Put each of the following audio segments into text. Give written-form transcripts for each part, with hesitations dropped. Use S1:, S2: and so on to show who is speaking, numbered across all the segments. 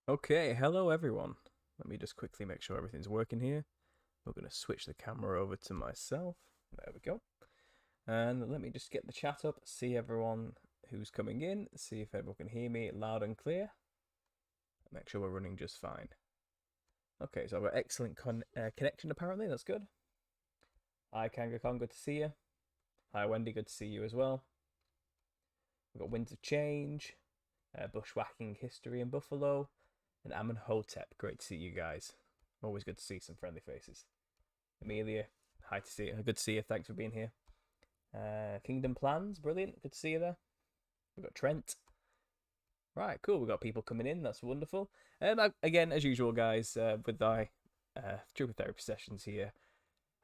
S1: Okay, hello everyone. Let me just quickly make sure everything's working here. We're going to switch the camera over to myself. There we go. And let me just get the chat up, see everyone who's coming in, see if everyone can hear me loud and clear. Make sure we're running just fine. Okay, so I've got excellent connection apparently, that's good. Hi Kanga Kong, good to see you. Hi Wendy, good to see you as well. We've got Winds of Change, Bushwhacking History in Buffalo, and Amenhotep. Great to see you guys. Always good to see some friendly faces. Amelia, hi to see you. Good to see you. Thanks for being here. Kingdom Plans, brilliant. Good to see you there. We've got Trent. Right, cool. We've got people coming in. That's wonderful. Again, as usual, guys, with my Druid therapy sessions here,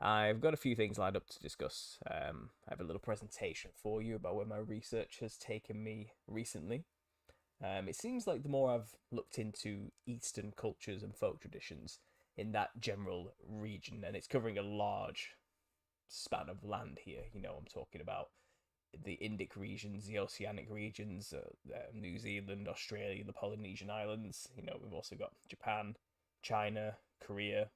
S1: I've got a few things lined up to discuss. I have a little presentation for you about where my research has taken me recently. It seems like the more I've looked into Eastern cultures and folk traditions in that general region, and it's covering a large span of land here. I'm talking about the Indic regions, the Oceanic regions, New Zealand, Australia, the Polynesian Islands. We've also got Japan, China, Korea,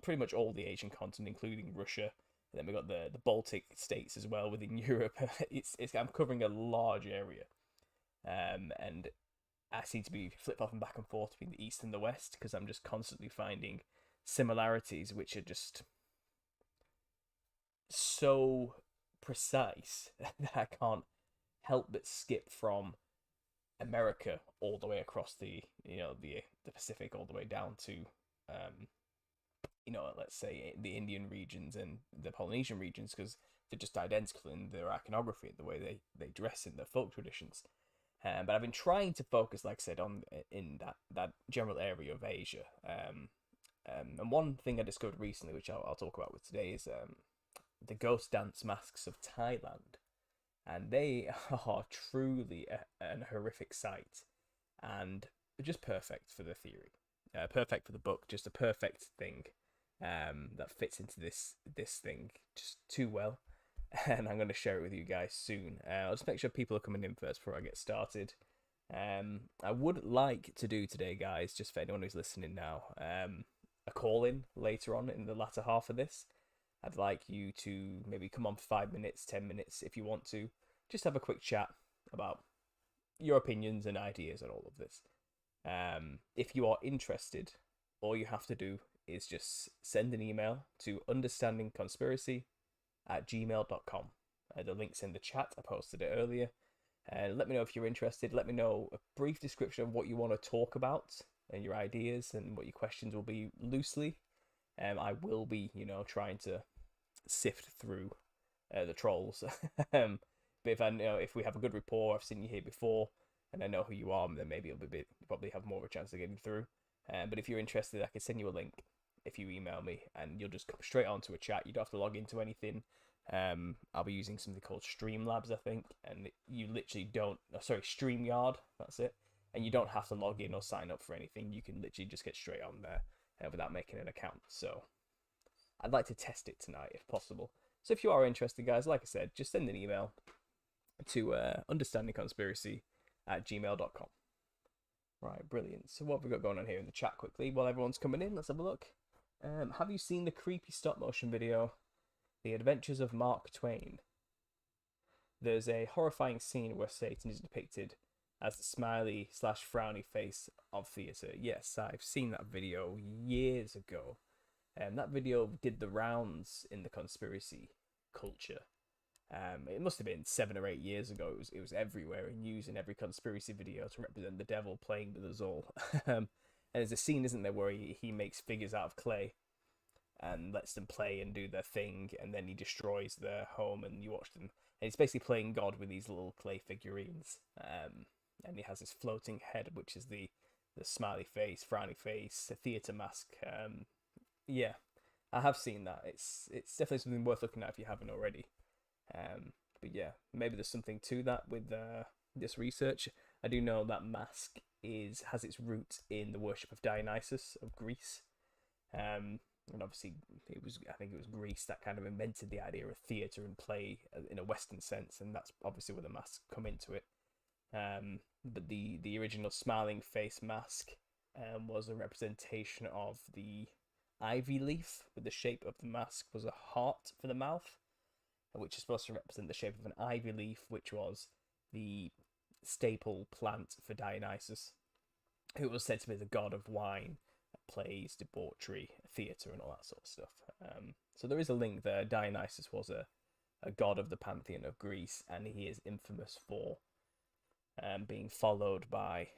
S1: pretty much all the Asian continent, including Russia. And then we've got the Baltic states as well within Europe. I'm covering a large area. And I seem to be flip-flopping back and forth between the East and the West because I'm just constantly finding similarities which are just so precise that I can't help but skip from America all the way across the Pacific all the way down to let's say the Indian regions and the Polynesian regions because they're just identical in their iconography and the way they dress in their folk traditions. But I've been trying to focus, like I said, on in that general area of Asia. And one thing I discovered recently, which I'll talk about with today, is the ghost dance masks of Thailand, and they are truly an horrific sight, and just perfect for the theory, perfect for the book, just a perfect thing that fits into this thing just too well. And I'm going to share it with you guys soon. I'll just make sure people are coming in first before I get started. I would like to do today, guys, just for anyone who's listening now, a call in later on in the latter half of this. I'd like you to maybe come on for 5 minutes, 10 minutes if you want to. Just have a quick chat about your opinions and ideas on all of this. If you are interested, all you have to do is just send an email to understandingconspiracy@gmail.com. The link's in the chat. I posted it earlier. Let me know if you're interested. Let me know a brief description of what you want to talk about and your ideas and what your questions will be loosely. I will be, trying to sift through the trolls. But if we have a good rapport, I've seen you here before, and I know who you are, then maybe you probably have more of a chance of getting through. But if you're interested, I can send you a link if you email me, and you'll just come straight onto a chat. You don't have to log into anything. I'll be using something called Streamlabs, I think, and you literally don't. Oh, sorry, StreamYard. That's it. And you don't have to log in or sign up for anything. You can literally just get straight on there without making an account. So I'd like to test it tonight if possible. So if you are interested, guys, like I said, just send an email to understandingconspiracy@gmail.com. Right, brilliant. So what have we got going on here in the chat quickly while everyone's coming in? Let's have a look. Have you seen the creepy stop motion video, The Adventures of Mark Twain? There's a horrifying scene where Satan is depicted as the smiley/frowny face of theatre. Yes, I've seen that video years ago. That video did the rounds in the conspiracy culture. It must have been 7 or 8 years ago. It was everywhere in news in every conspiracy video to represent the devil playing with us all. And there's a scene, isn't there, where he makes figures out of clay and lets them play and do their thing, and then he destroys their home, and you watch them. And he's basically playing God with these little clay figurines. And he has this floating head, which is the smiley face, frowny face, a theatre mask. Yeah, I have seen that. It's definitely something worth looking at if you haven't already. But yeah, maybe there's something to that with this research. I do know that mask has its roots in the worship of Dionysus of Greece. And obviously I think it was Greece that kind of invented the idea of theatre and play in a Western sense, and that's obviously where the masks come into it. But the original smiling face mask was a representation of the ivy leaf, with the shape of the mask was a heart for the mouth, which is supposed to represent the shape of an ivy leaf, which was the staple plant for Dionysus, who was said to be the god of wine, plays, debauchery, theatre, and all that sort of stuff. So there is a link there. Dionysus was a god of the pantheon of Greece, and he is infamous for being followed by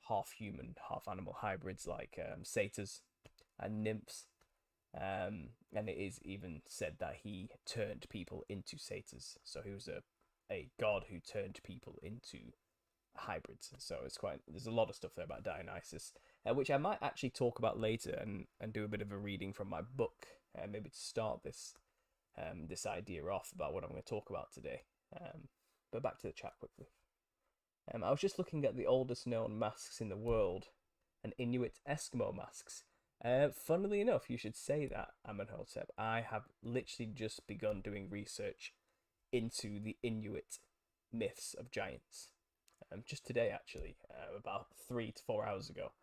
S1: half-human, half-animal hybrids like satyrs and nymphs. And it is even said that he turned people into satyrs. So he was a god who turned people into hybrids. So there's a lot of stuff there about Dionysus, which I might actually talk about later and do a bit of a reading from my book, maybe to start this idea off about what I'm going to talk about today. But back to the chat quickly. I was just looking at the oldest known masks in the world, and Inuit Eskimo masks. Funnily enough, you should say that, Amenhotep. I have literally just begun doing research into the Inuit myths of giants. Just today, actually, about 3 to 4 hours ago.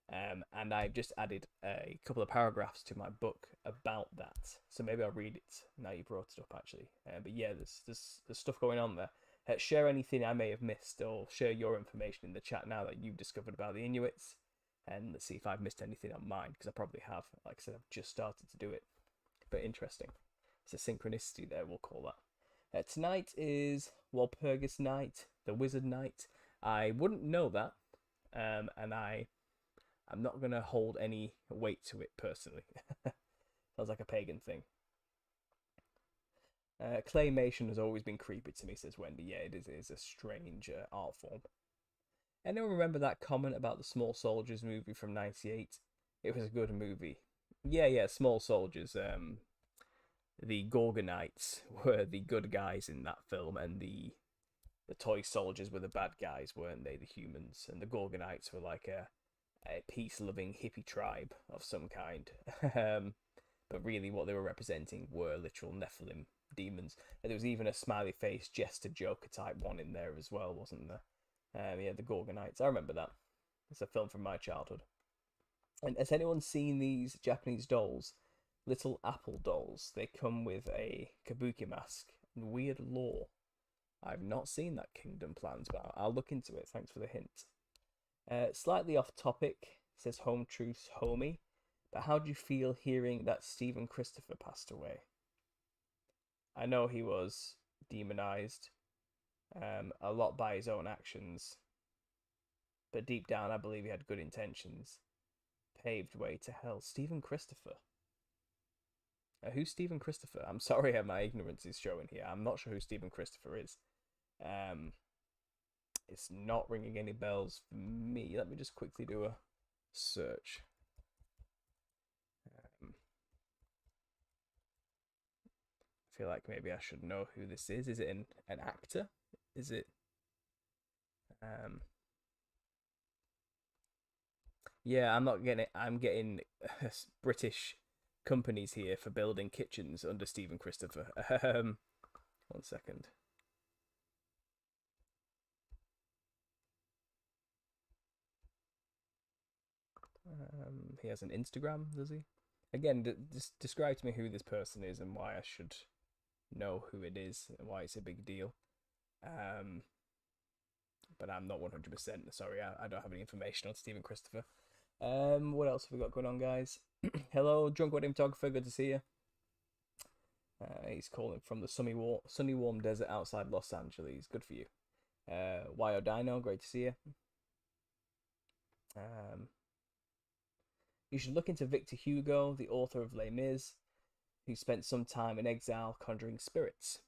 S1: And I've just added a couple of paragraphs to my book about that. So maybe I'll read it now you brought it up, actually. But yeah, there's stuff going on there. Share anything I may have missed, or share your information in the chat now that you've discovered about the Inuits. And let's see if I've missed anything on mine, because I probably have. Like I said, I've just started to do it. But interesting. It's a synchronicity there, we'll call that. Tonight is Walpurgis Night, the Wizard Night. I wouldn't know that, and I'm not going to hold any weight to it personally. Sounds like a pagan thing. Claymation has always been creepy to me, says Wendy. Yeah, it is a strange art form. Anyone remember that comment about the Small Soldiers movie from '98? It was a good movie. Yeah, Small Soldiers. The Gorgonites were the good guys in that film, and the toy soldiers were the bad guys, weren't they? The humans. And the Gorgonites were like a peace-loving hippie tribe of some kind. But really what they were representing were literal Nephilim demons. And there was even a smiley face jester joker type one in there as well, wasn't there? Yeah, the Gorgonites. I remember that. It's a film from my childhood. And has anyone seen these Japanese dolls? Little apple dolls. They come with a kabuki mask and weird lore. I've not seen that Kingdom Plans, but I'll look into it. Thanks for the hint. Slightly off topic, says Home Truth's Homie, but how do you feel hearing that Stephen Christopher passed away? I know he was demonized a lot by his own actions, but deep down I believe he had good intentions. Paved way to hell. Stephen Christopher. Who's Stephen Christopher? I'm sorry my ignorance is showing here. I'm not sure who Stephen Christopher is. It's not ringing any bells for me. Let me just quickly do a search. I feel like maybe I should know who this is. Is it an actor? Is it... Yeah, I'm not getting it. I'm getting British companies here for building kitchens under Stephen Christopher. 1 second. He has an Instagram, does he? Again, just describe to me who this person is and why I should know who it is and why it's a big deal. But I'm not 100%. Sorry, I don't have any information on Stephen Christopher. What else have we got going on, guys? Hello, Drunk Wedding Photographer. Good to see you. He's calling from the sunny, warm desert outside Los Angeles. Good for you. Yo Dino, great to see you. You should look into Victor Hugo, the author of Les Mis, who spent some time in exile conjuring spirits.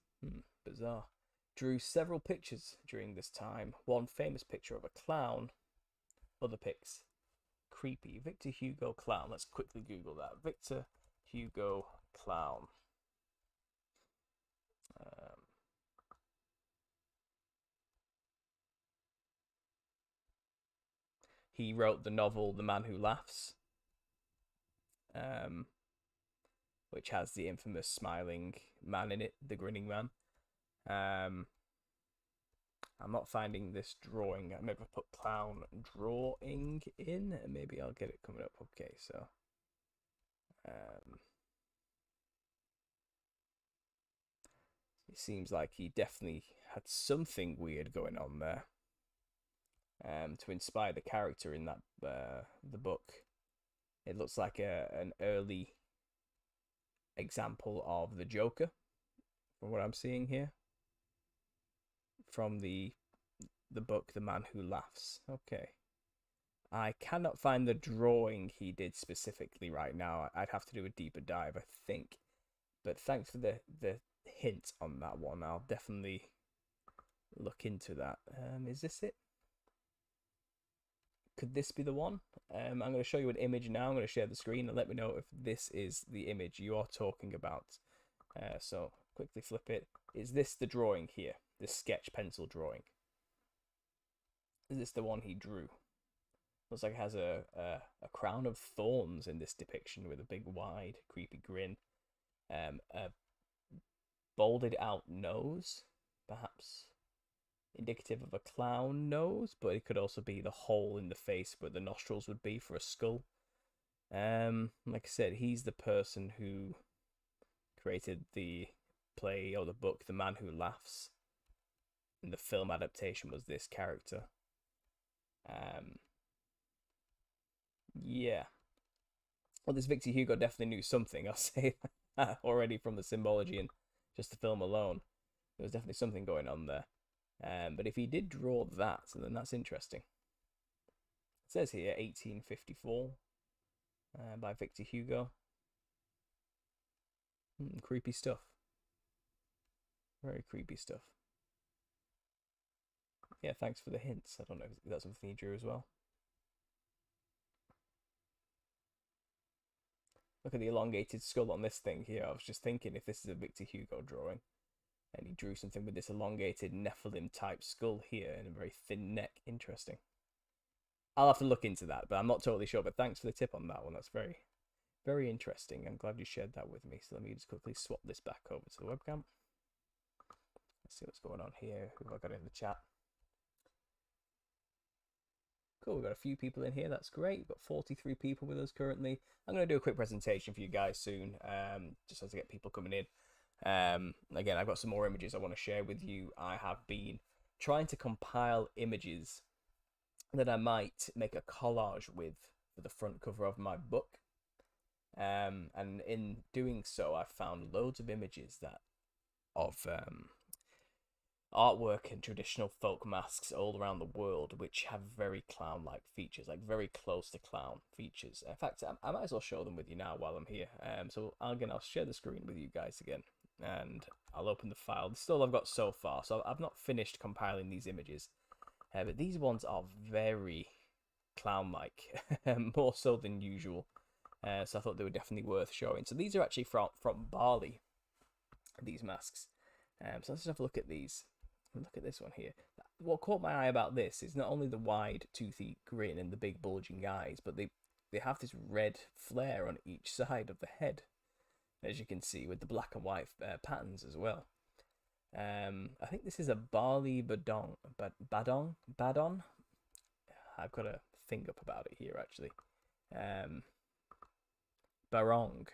S1: Bizarre. Drew several pictures during this time. One famous picture of a clown. Other pics. Creepy. Victor Hugo clown. Let's quickly Google that. Victor Hugo clown. He wrote the novel The Man Who Laughs, which has the infamous smiling man in it, the grinning man. I'm I'm not finding this drawing. I maybe put clown drawing in, and maybe I'll get it coming up. Okay, so it seems like he definitely had something weird going on there to inspire the character in that the book. It looks like an early example of the Joker, from what I'm seeing here, from the book The Man Who Laughs. Okay, I cannot find the drawing he did specifically right now. I'd have to do a deeper dive, I think, but thanks for the hint on that one. I'll definitely look into that. Is this it? Could this be the one? I'm going to show you an image now. I'm going to share the screen and let me know if this is the image you are talking about. So quickly flip it. Is this the drawing here? This sketch pencil drawing? Is this the one he drew? Looks like it has a crown of thorns in this depiction with a big wide creepy grin. A bolded out nose, perhaps indicative of a clown nose, but it could also be the hole in the face where the nostrils would be for a skull. Like I said, he's the person who created the play or the book The Man Who Laughs, and the film adaptation was this character. Yeah. Well, this Victor Hugo definitely knew something, I'll say that already, from the symbology and just the film alone. There was definitely something going on there. But if he did draw that, then that's interesting. It says here 1854 by Victor Hugo. Creepy stuff. Very creepy stuff. Yeah, thanks for the hints. I don't know if that's something he drew as well. Look at the elongated skull on this thing here. I was just thinking if this is a Victor Hugo drawing, and he drew something with this elongated Nephilim type skull here and a very thin neck. Interesting. I'll have to look into that, but I'm not totally sure. But thanks for the tip on that one. That's very, very interesting. I'm glad you shared that with me. So let me just quickly swap this back over to the webcam. Let's see what's going on here. Who have I got in the chat? Cool, we've got a few people in here. That's great. We've got 43 people with us currently. I'm going to do a quick presentation for you guys soon, just as I get people coming in. Again, I've got some more images I want to share with you. I have been trying to compile images that I might make a collage with for the front cover of my book. And in doing so, I found loads of images that of artwork and traditional folk masks all around the world, which have very clown-like features, like very close to clown features. In fact, I might as well show them with you now while I'm here. So again, I'll share the screen with you guys again, and I'll open the file. This is all I've got so far, so I've not finished compiling these images, but these ones are very clown-like, more so than usual. So I thought they were definitely worth showing. So these are actually from Bali, these masks. So let's just have a look at these. Look at this one here. What caught my eye about this is not only the wide toothy grin and the big bulging eyes, but they have this red flare on each side of the head, as you can see, with the black and white patterns as well. I think this is a Bali Badong. Badon? I've got a thing up about it here, actually. Barong.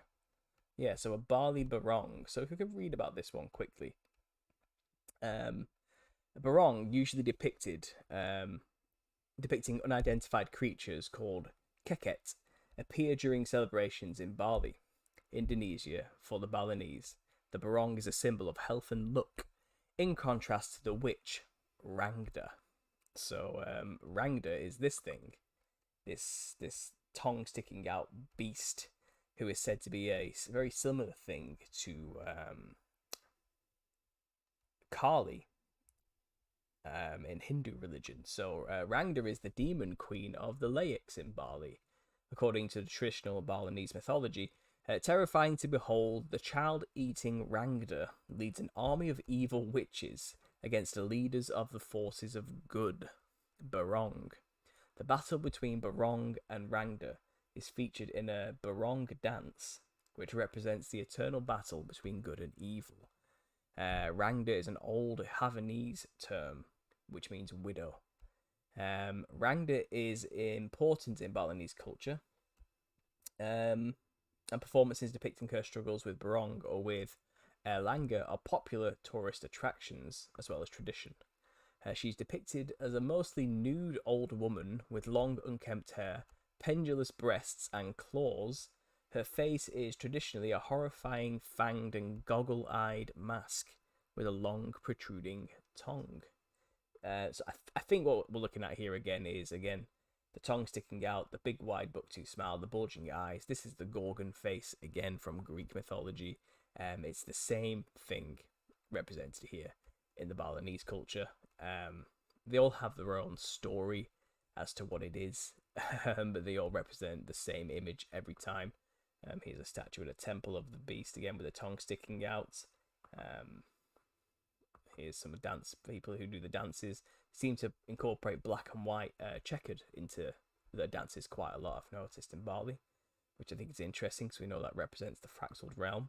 S1: Yeah, so a Bali Barong. So if we could read about this one quickly. A barong, usually depicting unidentified creatures called keket, appear during celebrations in Bali, Indonesia. For the Balinese, the barong is a symbol of health and luck, in contrast to the witch Rangda. So Rangda is this thing, this tongue sticking out beast, who is said to be a very similar thing to Kali in Hindu religion. So Rangda is the demon queen of the Laics in Bali. According to the traditional Balinese mythology, terrifying to behold, the child-eating Rangda leads an army of evil witches against the leaders of the forces of good, Barong. The battle between Barong and Rangda is featured in a Barong dance, which represents the eternal battle between good and evil. Rangda is an old Havanese term which means widow. Rangda is important in Balinese culture, and performances depicting her struggles with Barong or with Erlanger are popular tourist attractions as well as tradition. She's depicted as a mostly nude old woman with long unkempt hair, pendulous breasts and claws. Her face is traditionally a horrifying fanged and goggle-eyed mask with a long protruding tongue. So I think what we're looking at here again is, the tongue sticking out, the big wide bucktooth smile, the bulging eyes. This is the Gorgon face, again, from Greek mythology. It's the same thing represented here in the Balinese culture. They all have their own story as to what it is, but they all represent the same image every time. Here's a statue at a temple of the beast, again, with the tongue sticking out. Here's some dance people who do the dances. Seem to incorporate black and white checkered into the dances quite a lot, I've noticed, in Bali, which I think is interesting because we know that represents the fractal realm.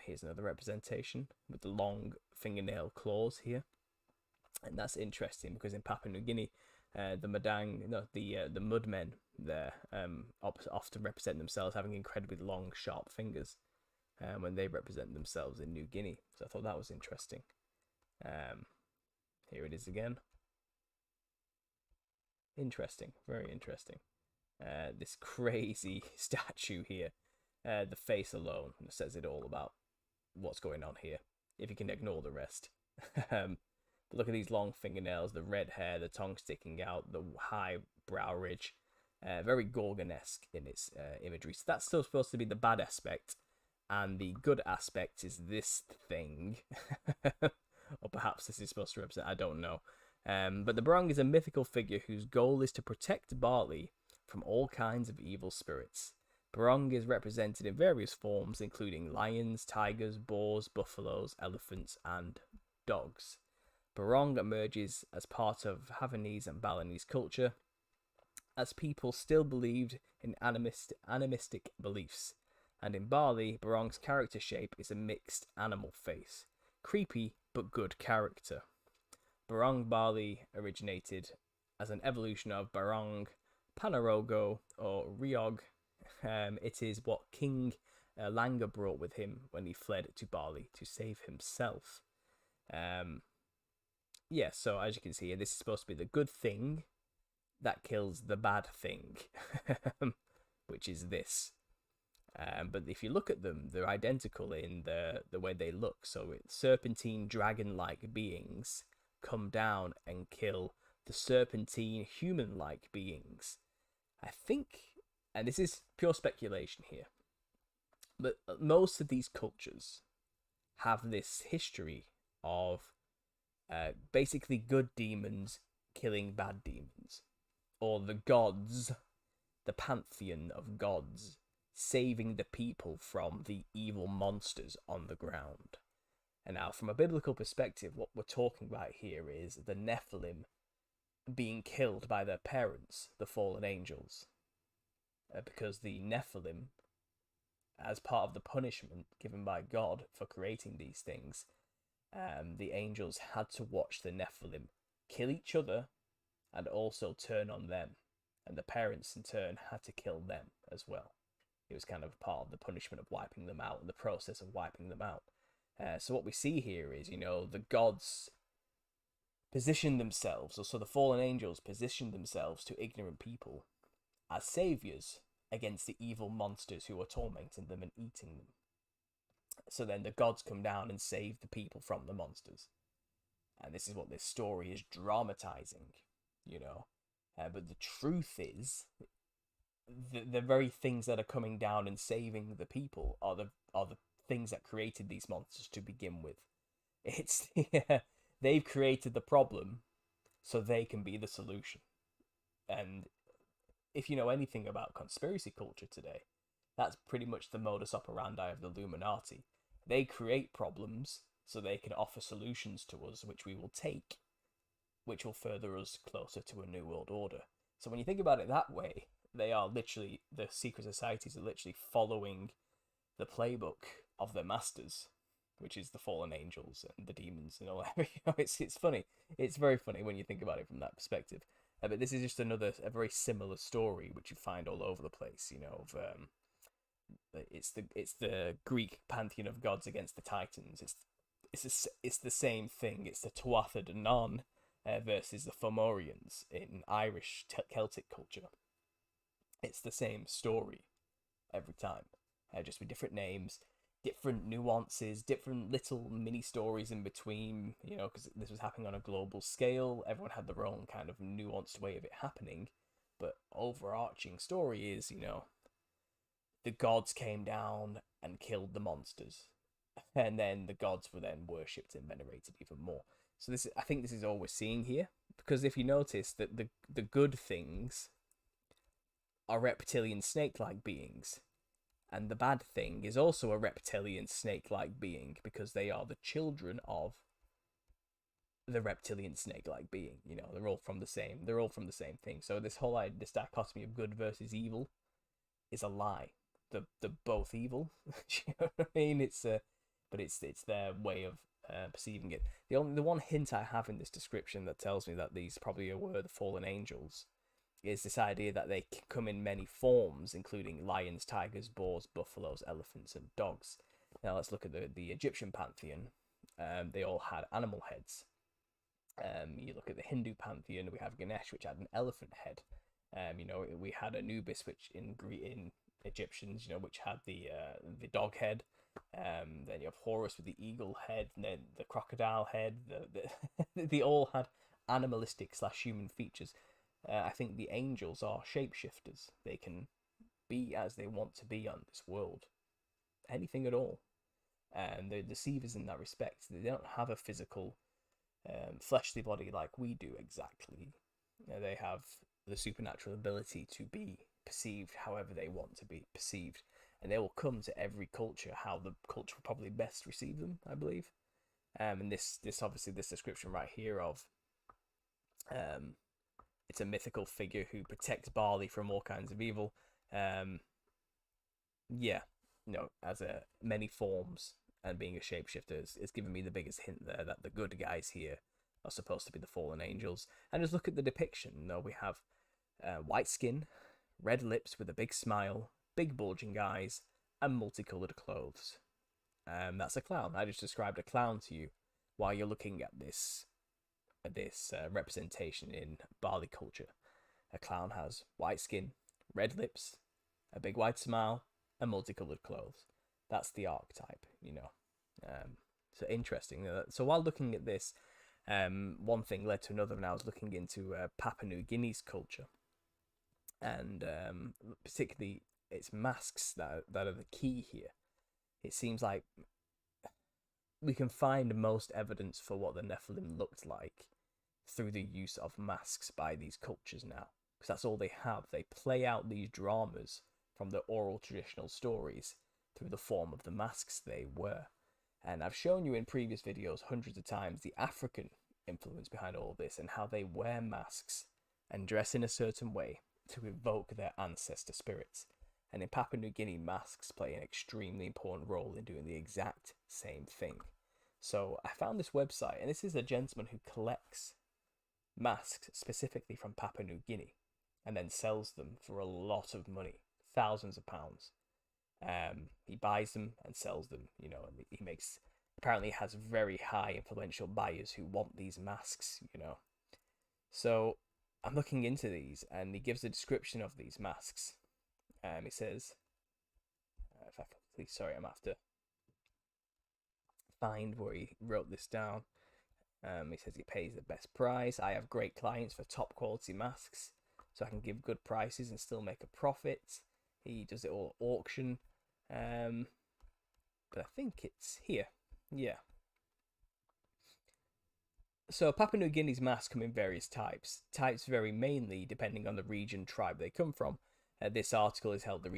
S1: Here's another representation with the long fingernail claws here. And that's interesting because in Papua New Guinea, the mudmen there often represent themselves having incredibly long, sharp fingers when they represent themselves in New Guinea. So I thought that was interesting. Here it is again. Interesting, very interesting. This crazy statue here. The face alone says it all about what's going on here, if you can ignore the rest. But look at these long fingernails, the red hair, the tongue sticking out, the high brow ridge. Very Gorgon-esque in its imagery. So that's still supposed to be the bad aspect, and the good aspect is this thing. Or perhaps this is supposed to represent, I don't know. But the Barong is a mythical figure whose goal is to protect Bali from all kinds of evil spirits. Barong is represented in various forms, including lions, tigers, boars, buffaloes, elephants, and dogs. Barong emerges as part of Havanese and Balinese culture, as people still believed in animistic beliefs. And in Bali, Barong's character shape is a mixed animal face. Creepy, but good character. Barong Bali originated as an evolution of Barong Panarogo or Riog. It is what King Langa brought with him when he fled to Bali to save himself. So as you can see, this is supposed to be the good thing that kills the bad thing, which is this. But if you look at them, they're identical in the way they look. So serpentine dragon-like beings come down and kill the serpentine human-like beings. I think, and this is pure speculation here, but most of these cultures have this history of basically good demons killing bad demons, or the gods, the pantheon of gods, saving the people from the evil monsters on the ground. And now, from a biblical perspective, what we're talking about here is the Nephilim being killed by their parents, the fallen angels. Because the Nephilim, as part of the punishment given by God for creating these things, the angels had to watch the Nephilim kill each other and also turn on them. And the parents, in turn, had to kill them as well. It was kind of part of the punishment of wiping them out and the process of wiping them out. So what we see here is, the gods position themselves, or so the fallen angels position themselves to ignorant people as saviors against the evil monsters who are tormenting them and eating them. So then the gods come down and save the people from the monsters. And this is what this story is dramatizing, but the truth is, the very things that are coming down and saving the people are the things that created these monsters to begin with. It's they've created the problem so they can be the solution. And if you know anything about conspiracy culture today, that's pretty much the modus operandi of the Illuminati. They create problems so they can offer solutions to us, which we will take, which will further us closer to a new world order. So when you think about it that way, they are literally, the secret societies are literally following the playbook of their masters. which is the fallen angels and the demons and all that. It's funny. It's very funny when you think about it from that perspective. But this is just a very similar story which you find all over the place. It's the Greek pantheon of gods against the Titans. It's the same thing. It's the Tuatha De Danann versus the Fomorians in Irish Celtic culture. It's the same story every time, just with different names, different nuances, different little mini stories in between. Because this was happening on a global scale. Everyone had their own kind of nuanced way of it happening, but overarching story is the gods came down and killed the monsters, and then the gods were then worshipped and venerated even more. So I think this is all we're seeing here, because if you notice that the good things are reptilian snake-like beings, and the bad thing is also a reptilian snake-like being, because they are the children of the reptilian snake-like being. They're all from the same thing. So this this dichotomy of good versus evil is a lie. They're both evil. You know what I mean? It's their way of perceiving it. The one hint I have in this description that tells me that these probably were the fallen angels is this idea that they come in many forms, including lions, tigers, boars, buffaloes, elephants, and dogs. Now let's look at the Egyptian pantheon. They all had animal heads. You look at the Hindu pantheon, we have Ganesh, which had an elephant head. We had Anubis, which in Egyptians, which had the dog head. Then you have Horus with the eagle head, and then the crocodile head. They all had animalistic / human features. I think the angels are shapeshifters. They can be as they want to be on this world, anything at all. And they're deceivers in that respect. They don't have a physical, fleshly body like we do exactly. They have the supernatural ability to be perceived however they want to be perceived, and they will come to every culture how the culture will probably best receive them, I believe. And this obviously, this description right here of it's a mythical figure who protects barley from all kinds of evil. As many forms and being a shapeshifter is giving me the biggest hint there that the good guys here are supposed to be the fallen angels. And just look at the depiction. We have white skin, red lips with a big smile, big bulging eyes, and multicolored clothes. That's a clown. I just described a clown to you while you're looking at this representation in barley culture. A clown has white skin, red lips, a big wide smile, and multicolored clothes. That's the archetype, So interesting. So while looking at this, one thing led to another, and I was looking into Papua New Guinea's culture, and particularly its masks that are the key here. It seems like we can find most evidence for what the Nephilim looked like through the use of masks by these cultures now, because that's all they have. They play out these dramas from the oral traditional stories through the form of the masks they wear. And I've shown you in previous videos hundreds of times the African influence behind all of this, and how they wear masks and dress in a certain way to evoke their ancestor spirits. And in Papua New Guinea, masks play an extremely important role in doing the exact same thing. So I found this website, and this is a gentleman who collects masks specifically from Papua New Guinea and then sells them for a lot of money, thousands of pounds. He buys them and sells them, and he apparently has very high influential buyers who want these masks, So I'm looking into these, and he gives a description of these masks. He says, sorry, I'm after find where he wrote this down. He says he pays the best price. I have great clients for top quality masks, so I can give good prices and still make a profit. He does it all at auction. But I think it's here. Yeah. So Papua New Guinea's masks come in various types. Types vary mainly depending on the region, tribe they come from. This article is help the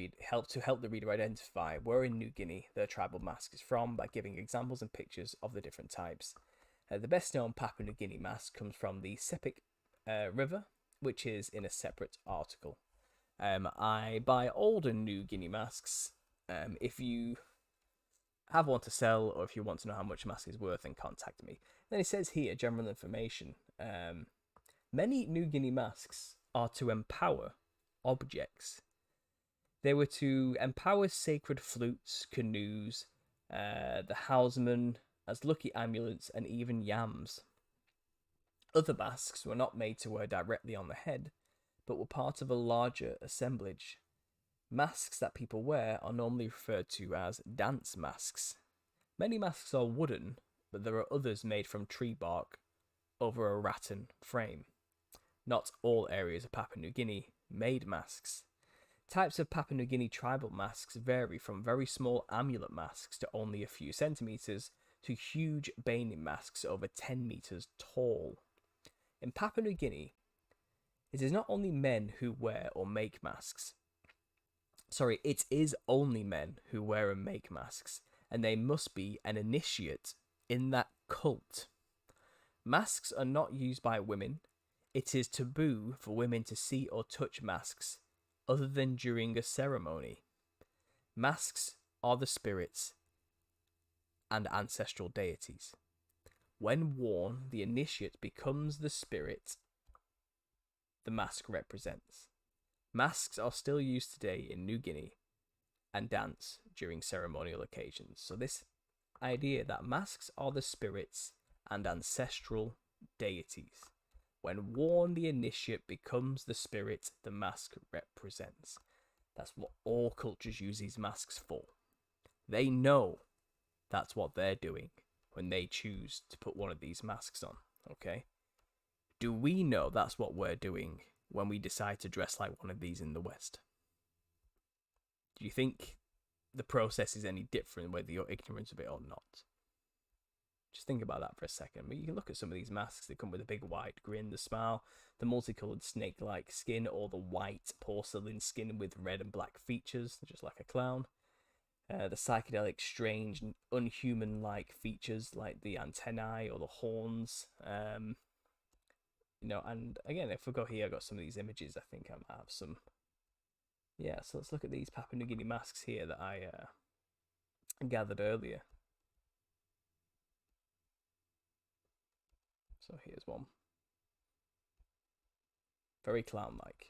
S1: reader identify where in New Guinea their tribal mask is from by giving examples and pictures of the different types. The best known Papua New Guinea mask comes from the Sepik River, which is in a separate article. I buy older New Guinea masks. If you have one to sell, or if you want to know how much a mask is worth, then contact me. Then it says here, general information. Many New Guinea masks are to empower objects. They were to empower sacred flutes, canoes, the houseman as lucky amulets, and even yams. Other masks were not made to wear directly on the head, but were part of a larger assemblage. Masks that people wear are normally referred to as dance masks. Many masks are wooden, but there are others made from tree bark over a rattan frame. Not all areas of Papua New Guinea made masks. Types of Papua New Guinea tribal masks vary from very small amulet masks to only a few centimetres to huge baning masks over 10 metres tall. In Papua New Guinea, it is not only men who wear or make masks. It is only men who wear and make masks, and they must be an initiate in that cult. Masks are not used by women. It is taboo for women to see or touch masks other than during a ceremony. Masks are the spirits and ancestral deities. When worn, the initiate becomes the spirit the mask represents. Masks are still used today in New Guinea and dance during ceremonial occasions. So this idea that masks are the spirits and ancestral deities. When worn, the initiate becomes the spirit the mask represents. That's what all cultures use these masks for. They know that's what they're doing when they choose to put one of these masks on, okay? Do we know that's what we're doing when we decide to dress like one of these in the West? Do you think the process is any different whether you're ignorant of it or not? Just think about that for a second. But you can look at some of these masks. They come with a big wide grin, the smile, the multicolored snake-like skin, or the white porcelain skin with red and black features, just like a clown. The psychedelic, strange, unhuman-like features, like the antennae or the horns. And again, if we go here, I've got some of these images. I think I might have some. Yeah, so let's look at these Papua New Guinea masks here that I gathered earlier. So here's one. Very clown-like.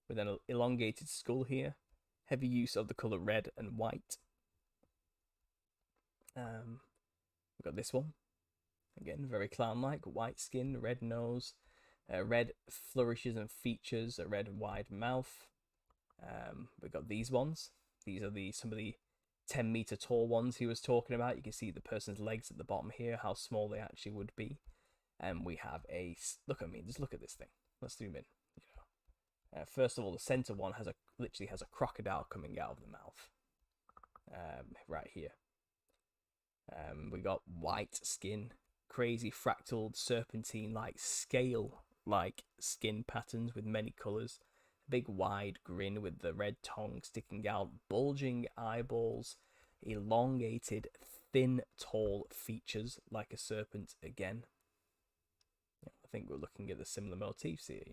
S1: With an elongated skull here. Heavy use of the colour red and white. We've got this one. Again, very clown-like. White skin, red nose. Red flourishes and features. A red wide mouth. We've got these ones. These are some of the 10-metre tall ones he was talking about. You can see the person's legs at the bottom here, how small they actually would be. And we have just look at this thing. Let's zoom in. First of all, the center one literally has a crocodile coming out of the mouth. Right here. We got white skin, crazy fractal serpentine-like scale-like skin patterns with many colors. Big wide grin with the red tongue sticking out, bulging eyeballs, elongated, thin, tall features like a serpent again. I think we're looking at the similar motifs here,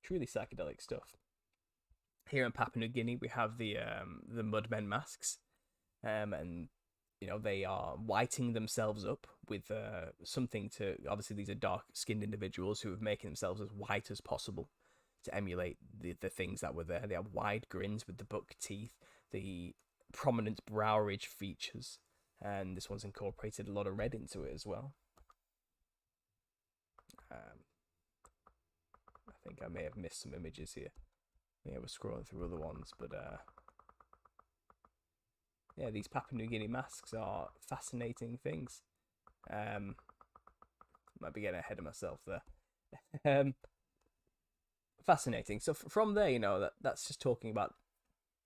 S1: Truly psychedelic stuff. Here in Papua New Guinea, we have the mudmen masks, and they are whiting themselves up with something to. Obviously, these are dark-skinned individuals who are making themselves as white as possible to emulate the things that were there. They have wide grins with the buck teeth, the prominent brow ridge features, and this one's incorporated a lot of red into it as well. I think I may have missed some images here. Yeah, we're scrolling through other ones, but yeah, these Papua New Guinea masks are fascinating things. Might be getting ahead of myself there. Fascinating. So from there, that's just talking about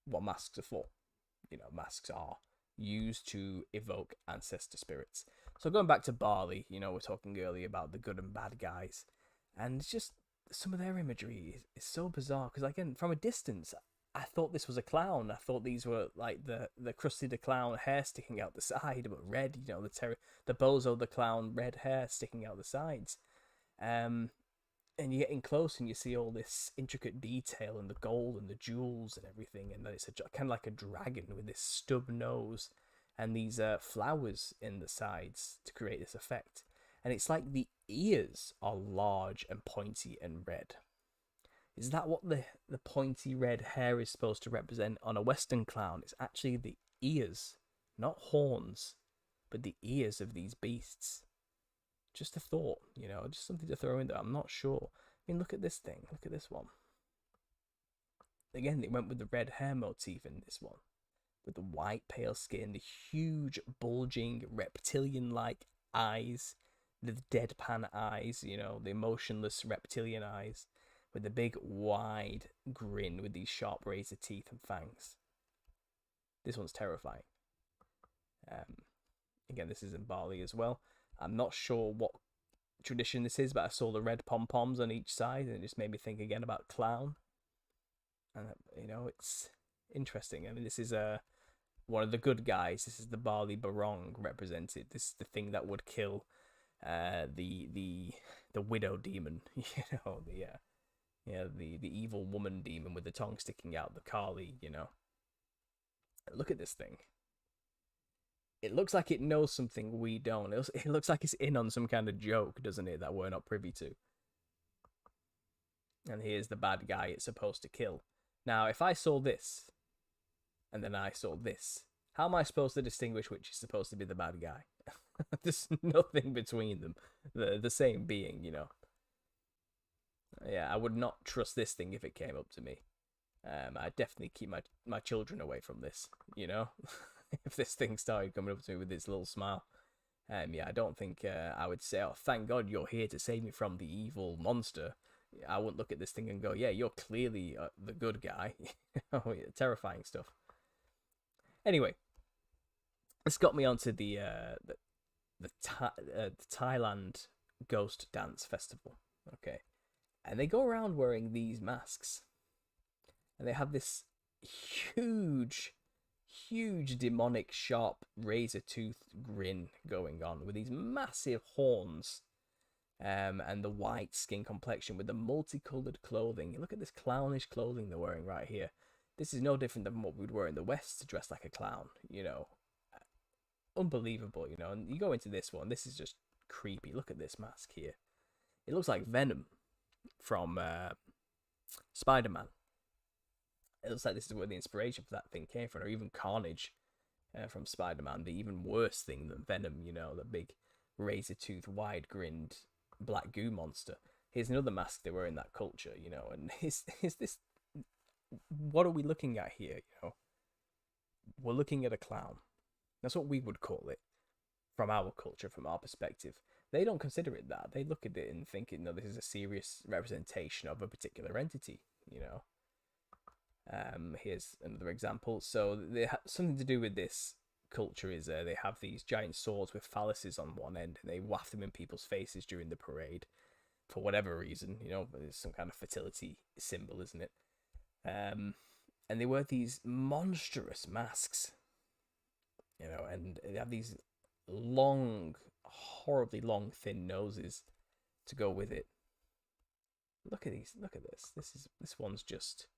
S1: what masks are for. Masks are used to evoke ancestor spirits. So going back to Bali, we're talking earlier about the good and bad guys, and it's just some of their imagery is so bizarre because, again, from a distance, I thought this was a clown. I thought these were like the Krusty the Clown hair sticking out the side, but red. The Bozo the Clown red hair sticking out the sides. And you're getting close and you see all this intricate detail and the gold and the jewels and everything, and then it's kind of like a dragon with this stub nose and these flowers in the sides to create this effect. And it's like the ears are large and pointy and red. Is that what the pointy red hair is supposed to represent on a Western clown? It's actually the ears, not horns, but the ears of these beasts. Just a thought, you know, just something to throw in there. I'm not sure. I mean, look at this thing. Look at this one. Again, they went with the red hair motif in this one, with the white pale skin, the huge bulging reptilian-like eyes, the deadpan eyes, you know, the emotionless reptilian eyes, with the big wide grin with these sharp razor teeth and fangs. This one's terrifying. Again, this is in Bali as well. I'm not sure what tradition this is, but I saw the red pom-poms on each side, and it just made me think again about clown. And, you know, it's interesting. I mean, this is one of the good guys. This is the Bali Barong represented. This is the thing that would kill the widow demon, you know, the evil woman demon with the tongue sticking out, the Kali, you know. Look at this thing. It looks like it knows something we don't. It looks like it's in on some kind of joke, doesn't it, that we're not privy to. And here's the bad guy it's supposed to kill. Now, if I saw this, and then I saw this, how am I supposed to distinguish which is supposed to be the bad guy? There's nothing between them. They're the same being, you know. Yeah, I would not trust this thing if it came up to me. I'd definitely keep my children away from this, you know. If this thing started coming up to me with its little smile. Yeah, I don't think I would say, oh, thank God you're here to save me from the evil monster. I wouldn't look at this thing and go, yeah, you're clearly the good guy. Terrifying stuff. Anyway, this got me onto the Thailand Ghost Dance Festival. Okay, and they go around wearing these masks, and they have this huge demonic sharp razor tooth grin going on with these massive horns. And the white skin complexion with the multicolored clothing. Look at this clownish clothing they're wearing right here. This is no different than what we'd wear in the West to dress like a clown, you know. Unbelievable, you know. And you go into this one, this is just creepy. Look at this mask here. It looks like Venom from Spider-Man. It looks like this is where the inspiration for that thing came from, or even Carnage from Spider-Man, the even worse thing than Venom, you know, the big razor-toothed, wide-grinned black goo monster. Here's another mask they were in that culture, you know, and is this, what are we looking at here, you know? We're looking at a clown. That's what we would call it from our culture, from our perspective. They don't consider it that. They look at it and think, no, this is a serious representation of a particular entity, you know. Here's another example. So they have something to do with this culture is they have these giant swords with phalluses on one end, and they waft them in people's faces during the parade for whatever reason, you know. It's some kind of fertility symbol, isn't it? And they wear these monstrous masks, you know, and they have these long, horribly long, thin noses to go with it. Look at these. Look at this. This one's just.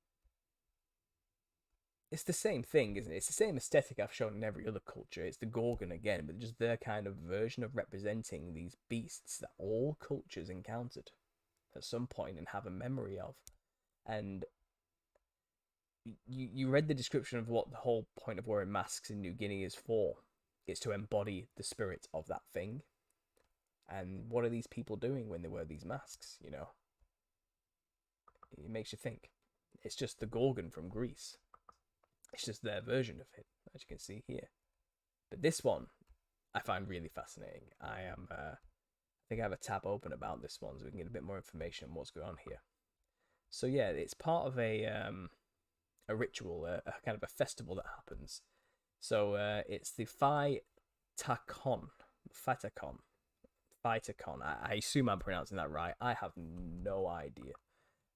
S1: It's the same thing, isn't it? It's the same aesthetic I've shown in every other culture. It's the Gorgon again, but just their kind of version of representing these beasts that all cultures encountered at some point and have a memory of. And you read the description of what the whole point of wearing masks in New Guinea is for. It's to embody the spirit of that thing. And what are these people doing when they wear these masks, you know? It makes you think. It's just the Gorgon from Greece. It's just their version of it, as you can see here. But this one, I find really fascinating. I think I have a tab open about this one, so we can get a bit more information on what's going on here. So yeah, it's part of a ritual, a kind of a festival that happens. So it's the Phytakon. I assume I'm pronouncing that right. I have no idea.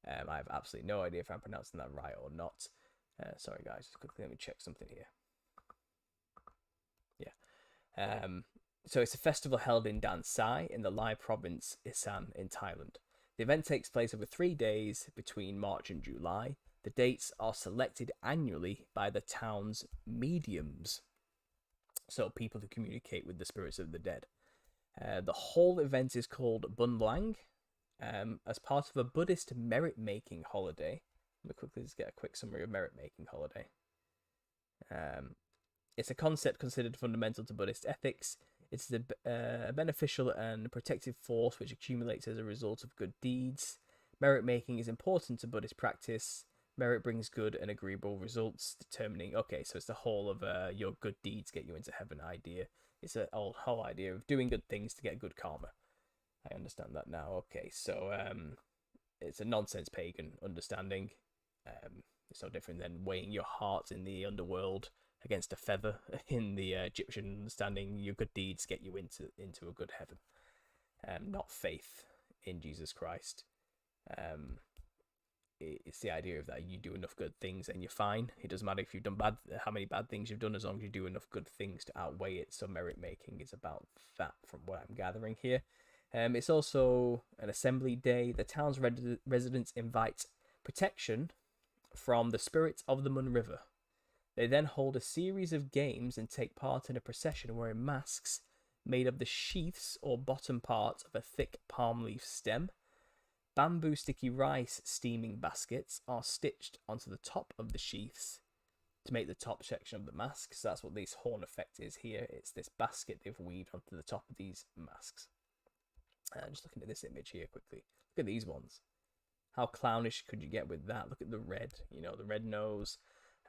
S1: I have absolutely no idea if I'm pronouncing that right or not. Sorry guys, just quickly let me check something here. Yeah. So it's a festival held in Dan Sai in the Lai province, Isan in Thailand. The event takes place over 3 days between March and July. The dates are selected annually by the town's mediums. So people who communicate with the spirits of the dead. The whole event is called Bunlang, as part of a Buddhist merit-making holiday. Let me quickly just get a quick summary of merit-making holiday. It's a concept considered fundamental to Buddhist ethics. It's a beneficial and protective force which accumulates as a result of good deeds. Merit-making is important to Buddhist practice. Merit brings good and agreeable results, determining... Okay, so it's the whole of your good deeds get you into heaven idea. It's a whole idea of doing good things to get good karma. I understand that now. Okay, so it's a nonsense pagan understanding. It's no different than weighing your heart in the underworld against a feather in the Egyptian understanding. Your good deeds get you into a good heaven, not faith in Jesus Christ. It's the idea of that you do enough good things and you're fine. It doesn't matter if you've done how many bad things you've done, as long as you do enough good things to outweigh it. So merit making is about that, from what I'm gathering here. It's also an assembly day. The town's residents invite protection from the spirits of the Mun River. They then hold a series of games and take part in a procession wearing masks made of the sheaths or bottom part of a thick palm leaf stem. Bamboo sticky rice steaming baskets are stitched onto the top of the sheaths to make the top section of the mask. So that's what this horn effect is here. It's this basket they've weaved onto the top of these masks. Just looking at this image here quickly. Look at these ones. How clownish could you get with that? Look at the red, the red nose,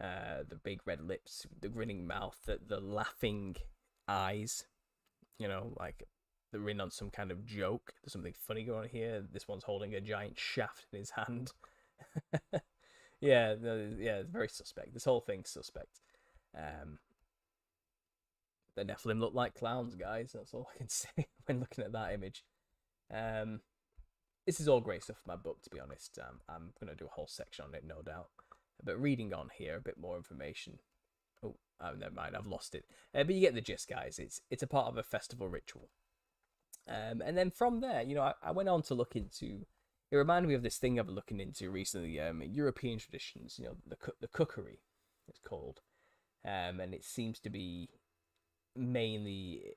S1: the big red lips, the grinning mouth, the laughing eyes, like they're in on some kind of joke. There's something funny going on here. This one's holding a giant shaft in his hand. yeah, it's very suspect. This whole thing's suspect. The Nephilim look like clowns, guys. That's all I can say when looking at that image. This is all great stuff for my book, to be honest. I'm going to do a whole section on it, no doubt. But reading on here, a bit more information. Oh, never mind, I've lost it. But you get the gist, guys. It's a part of a festival ritual. And then from there, I went on to look into... It reminded me of this thing I've been looking into recently, European traditions, the cookery, it's called. And it seems to be mainly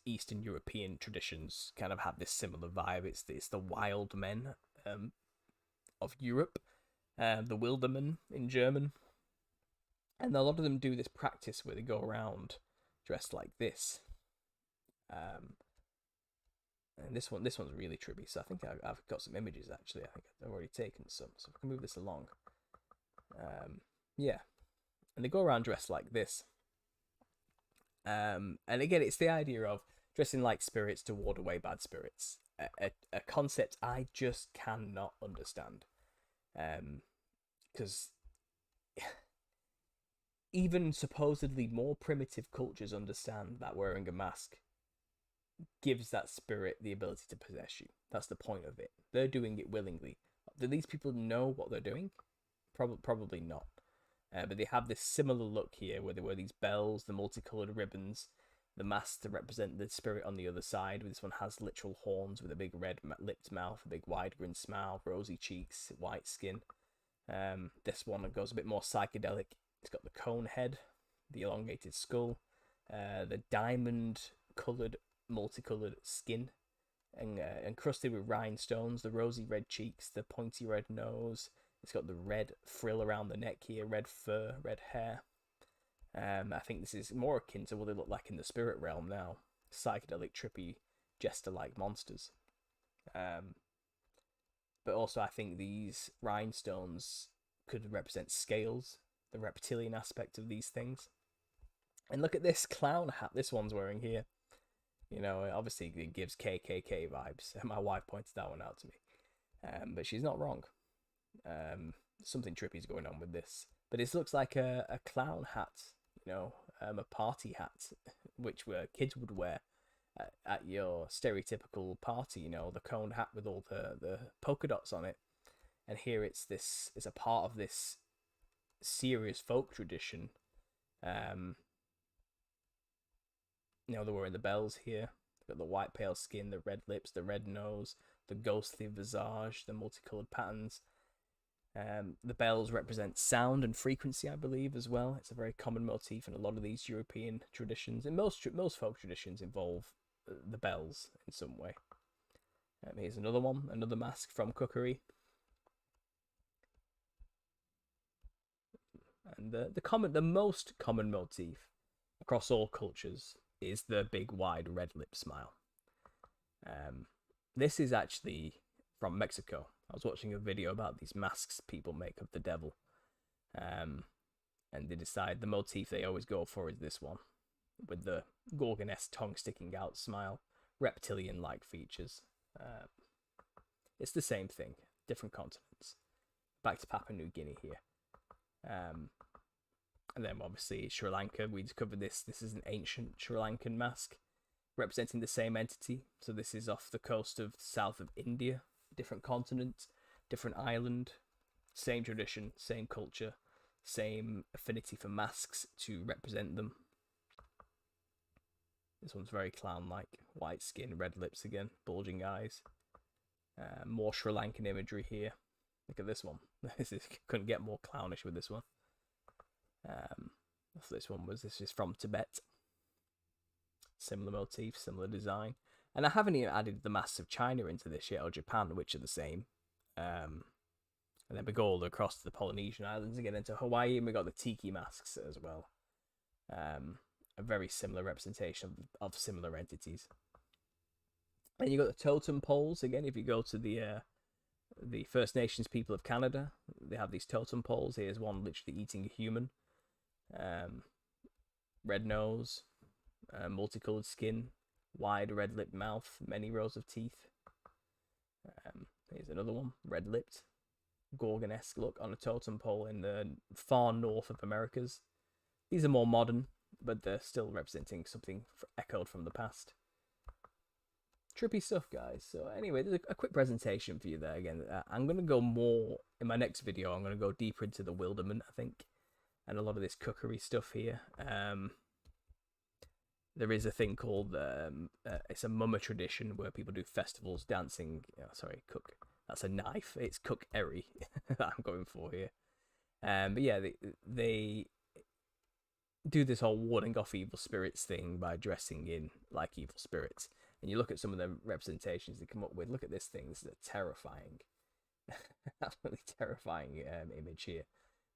S1: Eastern European traditions kind of have this similar vibe. It's the wild men of Europe, the Wildermen in German. And a lot of them do this practice where they go around dressed like this. And this one's really trippy. So I think I've got some images, actually. I think I've already taken some. So if I can move this along. Yeah. And they go around dressed like this. And again, it's the idea of dressing like spirits to ward away bad spirits. A concept I just cannot understand. Because even supposedly more primitive cultures understand that wearing a mask gives that spirit the ability to possess you. That's the point of it. They're doing it willingly. Do these people know what they're doing? Probably not. But they have this similar look here where they wear these bells, the multicolored ribbons, the mask to represent the spirit on the other side. This one has literal horns with a big red lipped mouth, a big wide grin smile, rosy cheeks, white skin. This one goes a bit more psychedelic. It's got the cone head, the elongated skull, the diamond coloured multicolored skin, and encrusted with rhinestones, the rosy red cheeks, the pointy red nose. It's got the red frill around the neck here, red fur, red hair. I think this is more akin to what they look like in the spirit realm now. Psychedelic, trippy, jester-like monsters. But also I think these rhinestones could represent scales, the reptilian aspect of these things. And look at this clown hat this one's wearing here. Obviously it gives KKK vibes. My wife pointed that one out to me. But she's not wrong. Something trippy is going on with this. But it looks like a clown hat, a party hat, which kids would wear at your stereotypical party, the cone hat with all the polka dots on it. And here it's a part of this serious folk tradition. They're wearing the bells here. They've got the white pale skin, the red lips, the red nose, the ghostly visage, the multicolored patterns. The bells represent sound and frequency, I believe, as well. It's a very common motif in a lot of these European traditions, and most folk traditions involve the bells in some way. Here's another one, another mask from cookery. And the most common motif across all cultures is the big wide red lip smile. This is actually from Mexico. I was watching a video about these masks people make of the devil, and they decide the motif they always go for is this one, with the Gorgon-esque tongue sticking out smile, reptilian-like features. It's the same thing, different continents. Back to Papua New Guinea here. And then obviously Sri Lanka, we discovered this. This is an ancient Sri Lankan mask representing the same entity. So this is off the coast of south of India, different continent, different island, same tradition, same culture, same affinity for masks to represent them. This one's very clown-like, white skin, red lips again, bulging eyes. More Sri Lankan imagery here. Look at this one. Couldn't get more clownish with this one. This is from Tibet. Similar motif, similar design. And I haven't even added the masks of China into this yet, or Japan, which are the same. And then we go all across to the Polynesian islands and get into Hawaii, and we got the tiki masks as well. A very similar representation of similar entities. And you got the totem poles again. If you go to the First Nations people of Canada, they have these totem poles. Here's one literally eating a human. Red nose, multicolored skin, wide red lipped mouth, many rows of teeth. Here's another one, red lipped, Gorgon-esque look on a totem pole in the far north of Americas. These are more modern, but they're still representing something echoed from the past. Trippy stuff, guys. So anyway, there's a quick presentation for you there. Again, I'm going to go more in my next video. I'm going to go deeper into the wilderness, I think, and a lot of this cookery stuff here. There is a thing called it's a mumma tradition where people do festivals, dancing. Cook. That's a knife. It's cook eri that I'm going for here. But yeah, they do this whole warding off evil spirits thing by dressing in like evil spirits. And you look at some of the representations they come up with. Look at this thing. This is a terrifying, absolutely terrifying image here.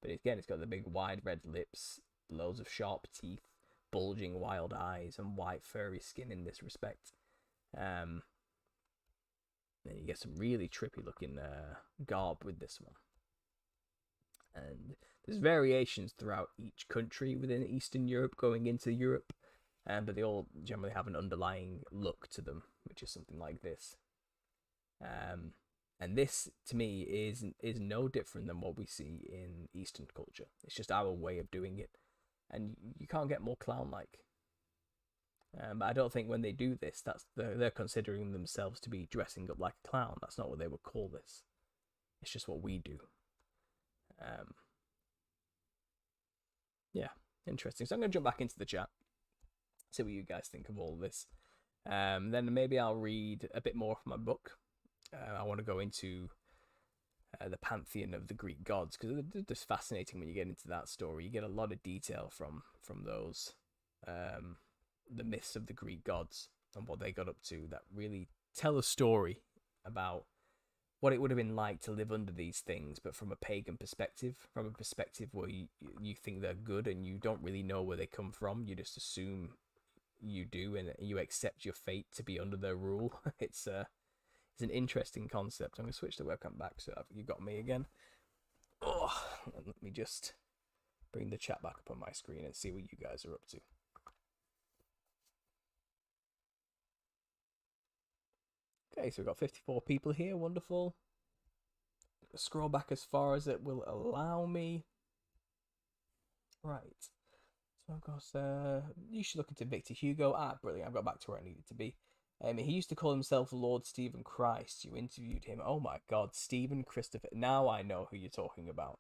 S1: But again, it's got the big wide red lips, loads of sharp teeth, bulging wild eyes, and white furry skin in this respect. Then you get some really trippy looking garb with this one. And there's variations throughout each country within Eastern Europe going into Europe. But they all generally have an underlying look to them, which is something like this. And this, to me, is no different than what we see in Eastern culture. It's just our way of doing it. And you can't get more clown-like. But I don't think when they do this, they're considering themselves to be dressing up like a clown. That's not what they would call this. It's just what we do. Yeah, interesting. So I'm going to jump back into the chat. See what you guys think of all of this. Then maybe I'll read a bit more from my book. I want to go into the pantheon of the Greek gods, because they're just fascinating when you get into that story. You get a lot of detail from those, the myths of the Greek gods and what they got up to, that really tell a story about what it would have been like to live under these things, but from a pagan perspective, from a perspective where you think they're good and you don't really know where they come from. You just assume you do, and you accept your fate to be under their rule. It's an interesting concept. I'm going to switch the webcam back so you got me again. Oh, and let me just bring the chat back up on my screen and see what you guys are up to. Okay, so we've got 54 people here. Wonderful. Scroll back as far as it will allow me. Right. So of course, you should look into Victor Hugo. Brilliant. I've got back to where I needed to be. He used to call himself Lord Stephen Christ. You interviewed him. Oh my God, Stephen Christopher. Now I know who you're talking about.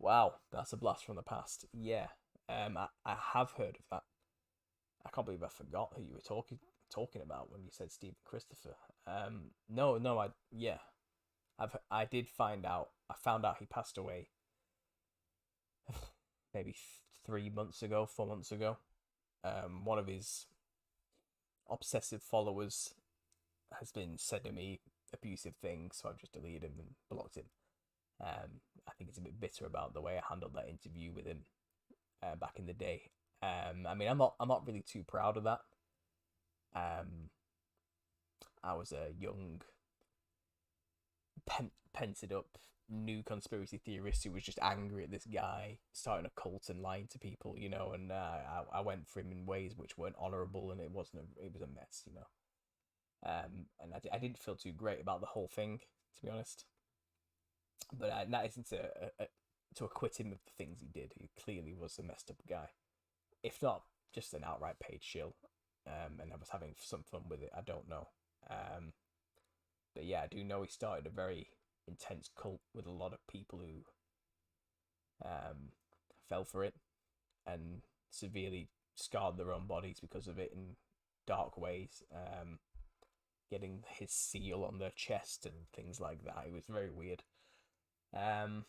S1: Wow, that's a blast from the past. Yeah, I have heard of that. I can't believe I forgot who you were talking talking about when you said Stephen Christopher. No, I did find out. I found out he passed away maybe 3 months ago, 4 months ago. One of his obsessive followers has been sending me abusive things, so I've just deleted him and blocked him. I think it's a bit bitter about the way I handled that interview with him back in the day. I mean, I'm not really too proud of that. I was a young, pented up new conspiracy theorist who was just angry at this guy starting a cult and lying to people, you know. And I went for him in ways which weren't honourable, and it was a mess, you know. And I didn't feel too great about the whole thing, to be honest. But that isn't to acquit him of the things he did. He clearly was a messed up guy, if not just an outright paid shill. And I was having some fun with it. I don't know. But yeah, I do know he started a very intense cult with a lot of people who fell for it and severely scarred their own bodies because of it in dark ways. Getting his seal on their chest and things like that. It was very weird. Yeah,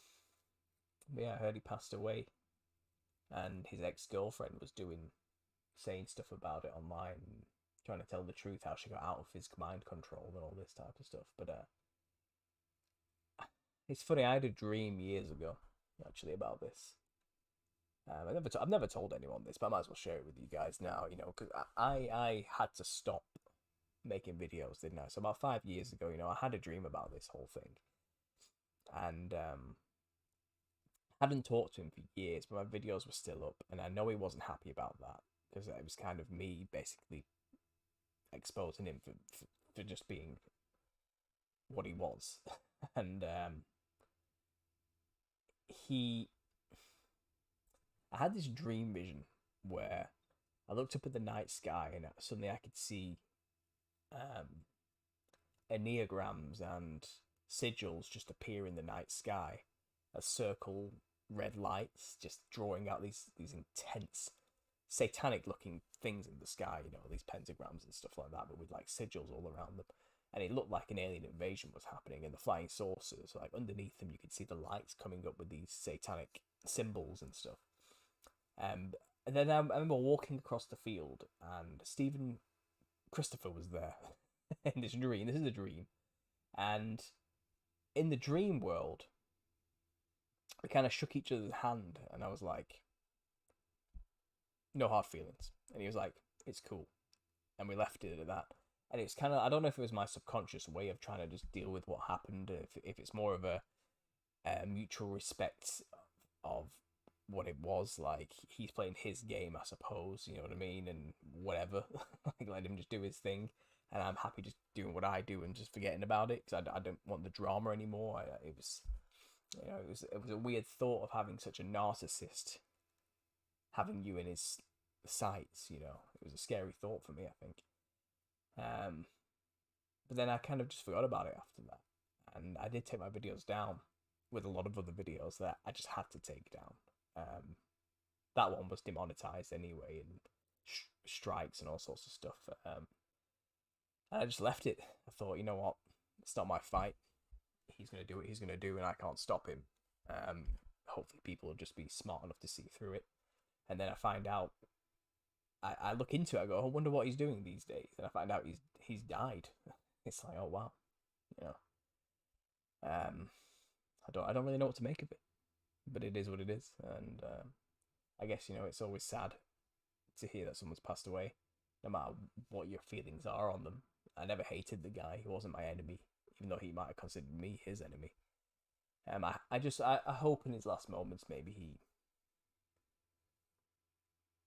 S1: I heard he passed away, and his ex-girlfriend was saying stuff about it online, and trying to tell the truth, how she got out of his mind control and all this type of stuff. But it's funny, I had a dream years ago, actually, about this. I've never told anyone this, but I might as well share it with you guys now, you know, because I had to stop making videos, didn't I? So about 5 years ago, you know, I had a dream about this whole thing. And I hadn't talked to him for years, but my videos were still up, and I know he wasn't happy about that, because it was kind of me basically exposing him for just being what he was. And I had this dream vision where I looked up at the night sky, and suddenly I could see enneagrams and sigils just appear in the night sky as circle red lights, just drawing out these intense satanic looking things in the sky, you know, these pentagrams and stuff like that, but with like sigils all around them. And it looked like an alien invasion was happening, and the flying saucers, like underneath them you could see the lights coming up with these satanic symbols and stuff. And then I remember walking across the field, and Stephen Christopher was there in this dream. This is a dream. And in the dream world, we kind of shook each other's hand, and I was like, no hard feelings. And he was like, it's cool. And we left it at that. And it's kind of, I don't know if it was my subconscious way of trying to just deal with what happened, if it's more of a mutual respect of what it was. Like, he's playing his game, I suppose, you know what I mean, and whatever. Like, let him just do his thing, and I'm happy just doing what I do and just forgetting about it, because I don't want the drama anymore. It was a weird thought of having such a narcissist having you in his sights, you know. It was a scary thought for me, I think. But then I kind of just forgot about it after that, and I did take my videos down with a lot of other videos that I just had to take down. That one was demonetized anyway, and strikes and all sorts of stuff. And I just left it. I thought, you know what, it's not my fight. He's gonna do what he's gonna do, and I can't stop him. Hopefully people will just be smart enough to see through it. And then I find out, I look into it, I go, I wonder what he's doing these days, and I find out he's died. It's like, oh wow, you know. I don't really know what to make of it, but it is what it is. And I guess, you know, it's always sad to hear that someone's passed away, no matter what your feelings are on them. I never hated the guy. He wasn't my enemy, even though he might have considered me his enemy. I hope in his last moments maybe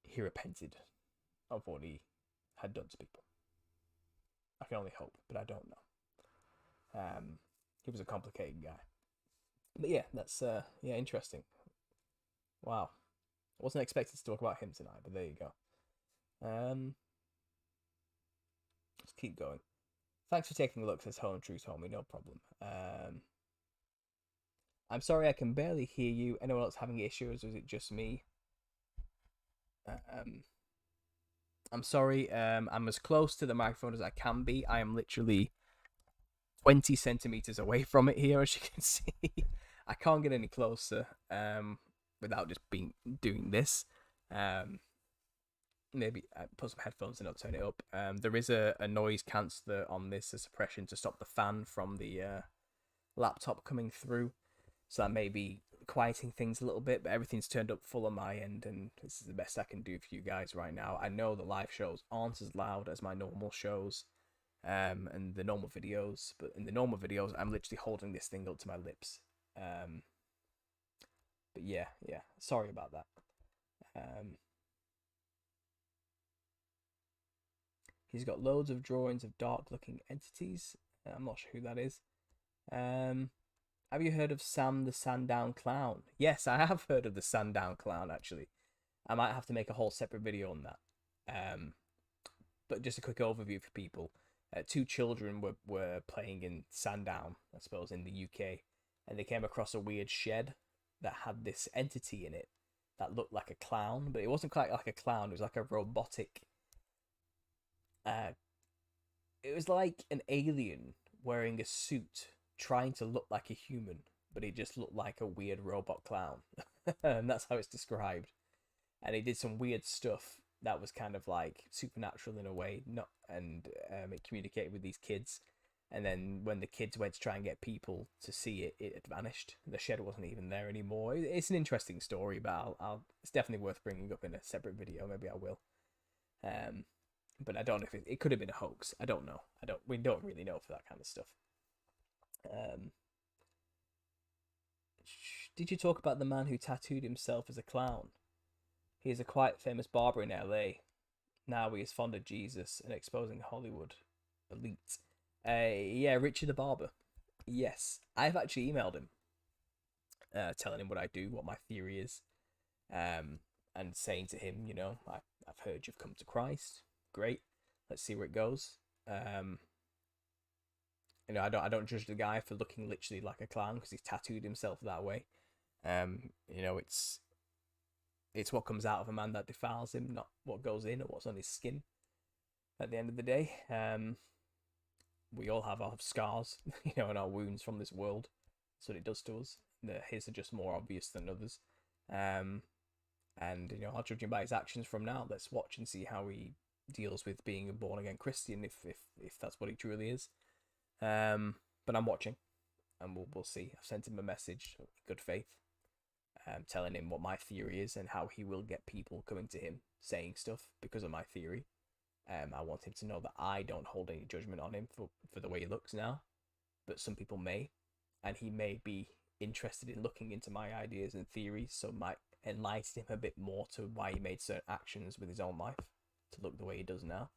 S1: he repented of what he had done to people. I can only hope, but I don't know. He was a complicated guy. But yeah, that's interesting. Wow. I wasn't expected to talk about him tonight, but there you go. Let's keep going. Thanks for taking a look, says Home Truth Homie, no problem. I'm sorry I can barely hear you. Anyone else having issues, or is it just me? I'm sorry. I'm as close to the microphone as I can be. I am literally 20 centimeters away from it here, as you can see. I can't get any closer without just doing this. Maybe I put some headphones and I'll turn it up. There is a noise canceller on this, a suppression to stop the fan from the laptop coming through. So that may be quieting things a little bit, but everything's turned up full on my end, and this is the best I can do for you guys right now. I know the live shows aren't as loud as my normal shows, and the normal videos, but in the normal videos, I'm literally holding this thing up to my lips. But yeah, sorry about that. He's got loads of drawings of dark-looking entities. I'm not sure who that is. Have you heard of Sam the Sandown Clown? Yes, I have heard of the Sandown Clown, actually. I might have to make a whole separate video on that. But just a quick overview for people. Two children were playing in Sandown, I suppose, in the UK. And they came across a weird shed that had this entity in it that looked like a clown. But it wasn't quite like a clown. It was like a robotic... it was like an alien wearing a suit trying to look like a human, but he just looked like a weird robot clown. And that's how it's described. And he did some weird stuff that was kind of like supernatural in a way, it communicated with these kids. And then when the kids went to try and get people to see it, it had vanished. The shed wasn't even there anymore. It's an interesting story, but it's definitely worth bringing up in a separate video. Maybe I will. But I don't know if it could have been a hoax. I don't know. We don't really know for that kind of stuff. Did you talk about the man who tattooed himself as a clown? He is a quite famous barber in LA. Now he is fond of Jesus and exposing Hollywood elite. Yeah, Richard the Barber. Yes, I've actually emailed him, telling him what I do, what my theory is, and saying to him, I've heard you've come to Christ. Great, let's see where it goes. I don't judge the guy for looking literally like a clown because he's tattooed himself that way. It's what comes out of a man that defiles him, not what goes in or what's on his skin. At the end of the day, we all have our scars, and our wounds from this world. That's what it does to us. His are just more obvious than others. And I'll judge him by his actions from now. Let's watch and see how he deals with being a born again Christian, if that's what he truly is. But I'm watching, and we'll see. I've sent him a message, good faith, telling him what my theory is and how he will get people coming to him saying stuff because of my theory. I want him to know that I don't hold any judgment on him for the way he looks now, but some people may, and he may be interested in looking into my ideas and theories, so it might enlighten him a bit more to why he made certain actions with his own life to look the way he does now.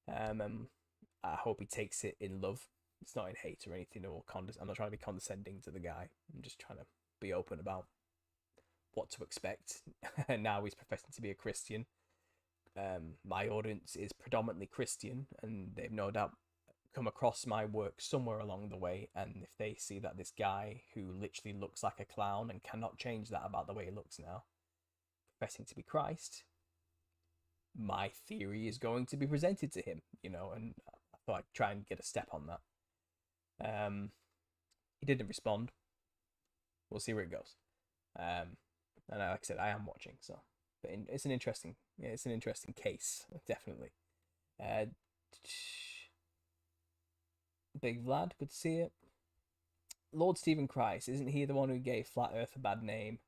S1: I hope he takes it in love. It's not in hate or anything, or I'm not trying to be condescending to the guy. I'm just trying to be open about what to expect. And now he's professing to be a Christian. My audience is predominantly Christian, and they've no doubt come across my work somewhere along the way. And if they see that this guy who literally looks like a clown and cannot change that about the way he looks now, professing to be Christ, my theory is going to be presented to him, and I thought I'd try and get a step on that. He didn't respond. We'll see where it goes. And like I said, I am watching, so but it's an interesting case, definitely. Big Vlad, good to see it. Lord Stephen Christ, isn't he the one who gave Flat Earth a bad name?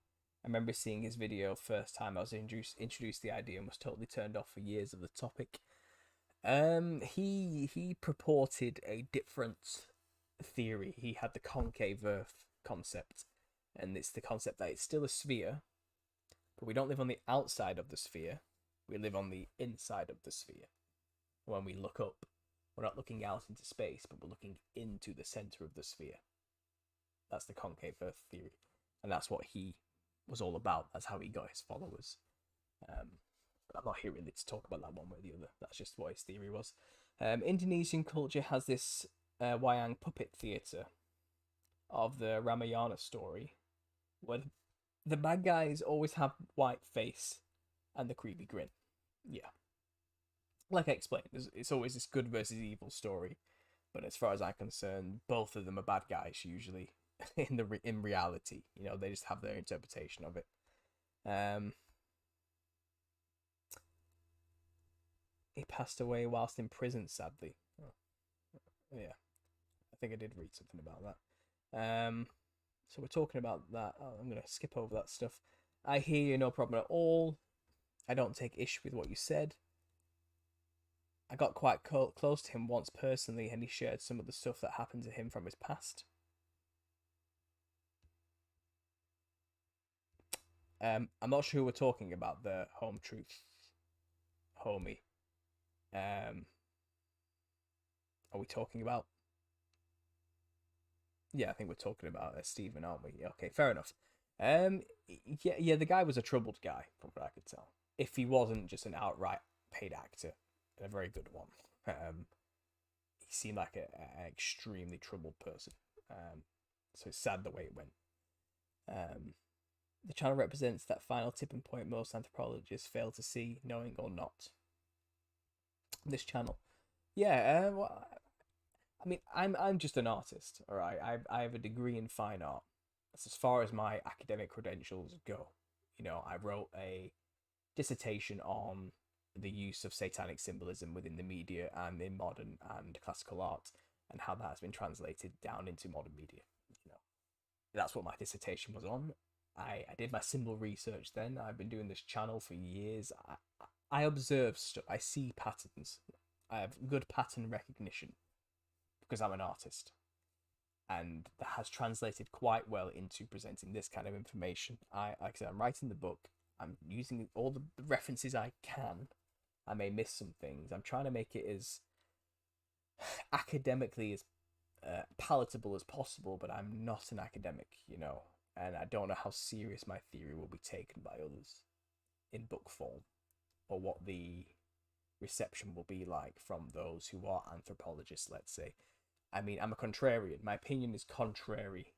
S1: I remember seeing his video first time I was introduced the idea and was totally turned off for years of the topic. He purported a different theory. He had the concave Earth concept, and it's the concept that it's still a sphere, but we don't live on the outside of the sphere. We live on the inside of the sphere. When we look up, we're not looking out into space, but we're looking into the center of the sphere. That's the concave Earth theory, and that's what he was all about. That's how he got his followers. But I'm not here really to talk about that one way or the other. That's just what his theory was. Indonesian culture has this wayang puppet theatre of the Ramayana story, where the bad guys always have white face and the creepy grin. Yeah. like I explained, it's always this good versus evil story. But as far as I'm concerned, both of them are bad guys usually. In reality, they just have their interpretation of it. He passed away whilst in prison, sadly. Oh, yeah, I think I did read something about that. So we're talking about that. Oh, I'm gonna skip over that stuff. I hear you, no problem at all. I don't take issue with what you said. I got quite close to him once personally, and he shared some of the stuff that happened to him from his past. I'm not sure who we're talking about. The Home Truth homie. Are we talking about? Yeah, I think we're talking about Stephen, aren't we? Okay, fair enough. Yeah, the guy was a troubled guy, from what I could tell. If he wasn't just an outright paid actor, and a very good one, he seemed like an extremely troubled person. So it's sad the way it went. The channel represents that final tipping point most anthropologists fail to see, knowing or not. This channel, yeah. Well, I mean, I'm just an artist, all right. I have a degree in fine art. That's as far as my academic credentials go. I wrote a dissertation on the use of satanic symbolism within the media and in modern and classical art, and how that has been translated down into modern media. That's what my dissertation was on. I did my symbol research then. I've been doing this channel for years. I observe stuff. I see patterns. I have good pattern recognition because I'm an artist. And that has translated quite well into presenting this kind of information. Like I said, I'm writing the book. I'm using all the references I can. I may miss some things. I'm trying to make it as academically as palatable as possible, but I'm not an academic, and I don't know how serious my theory will be taken by others in book form, or what the reception will be like from those who are anthropologists, let's say. I mean, I'm a contrarian. My opinion is contrary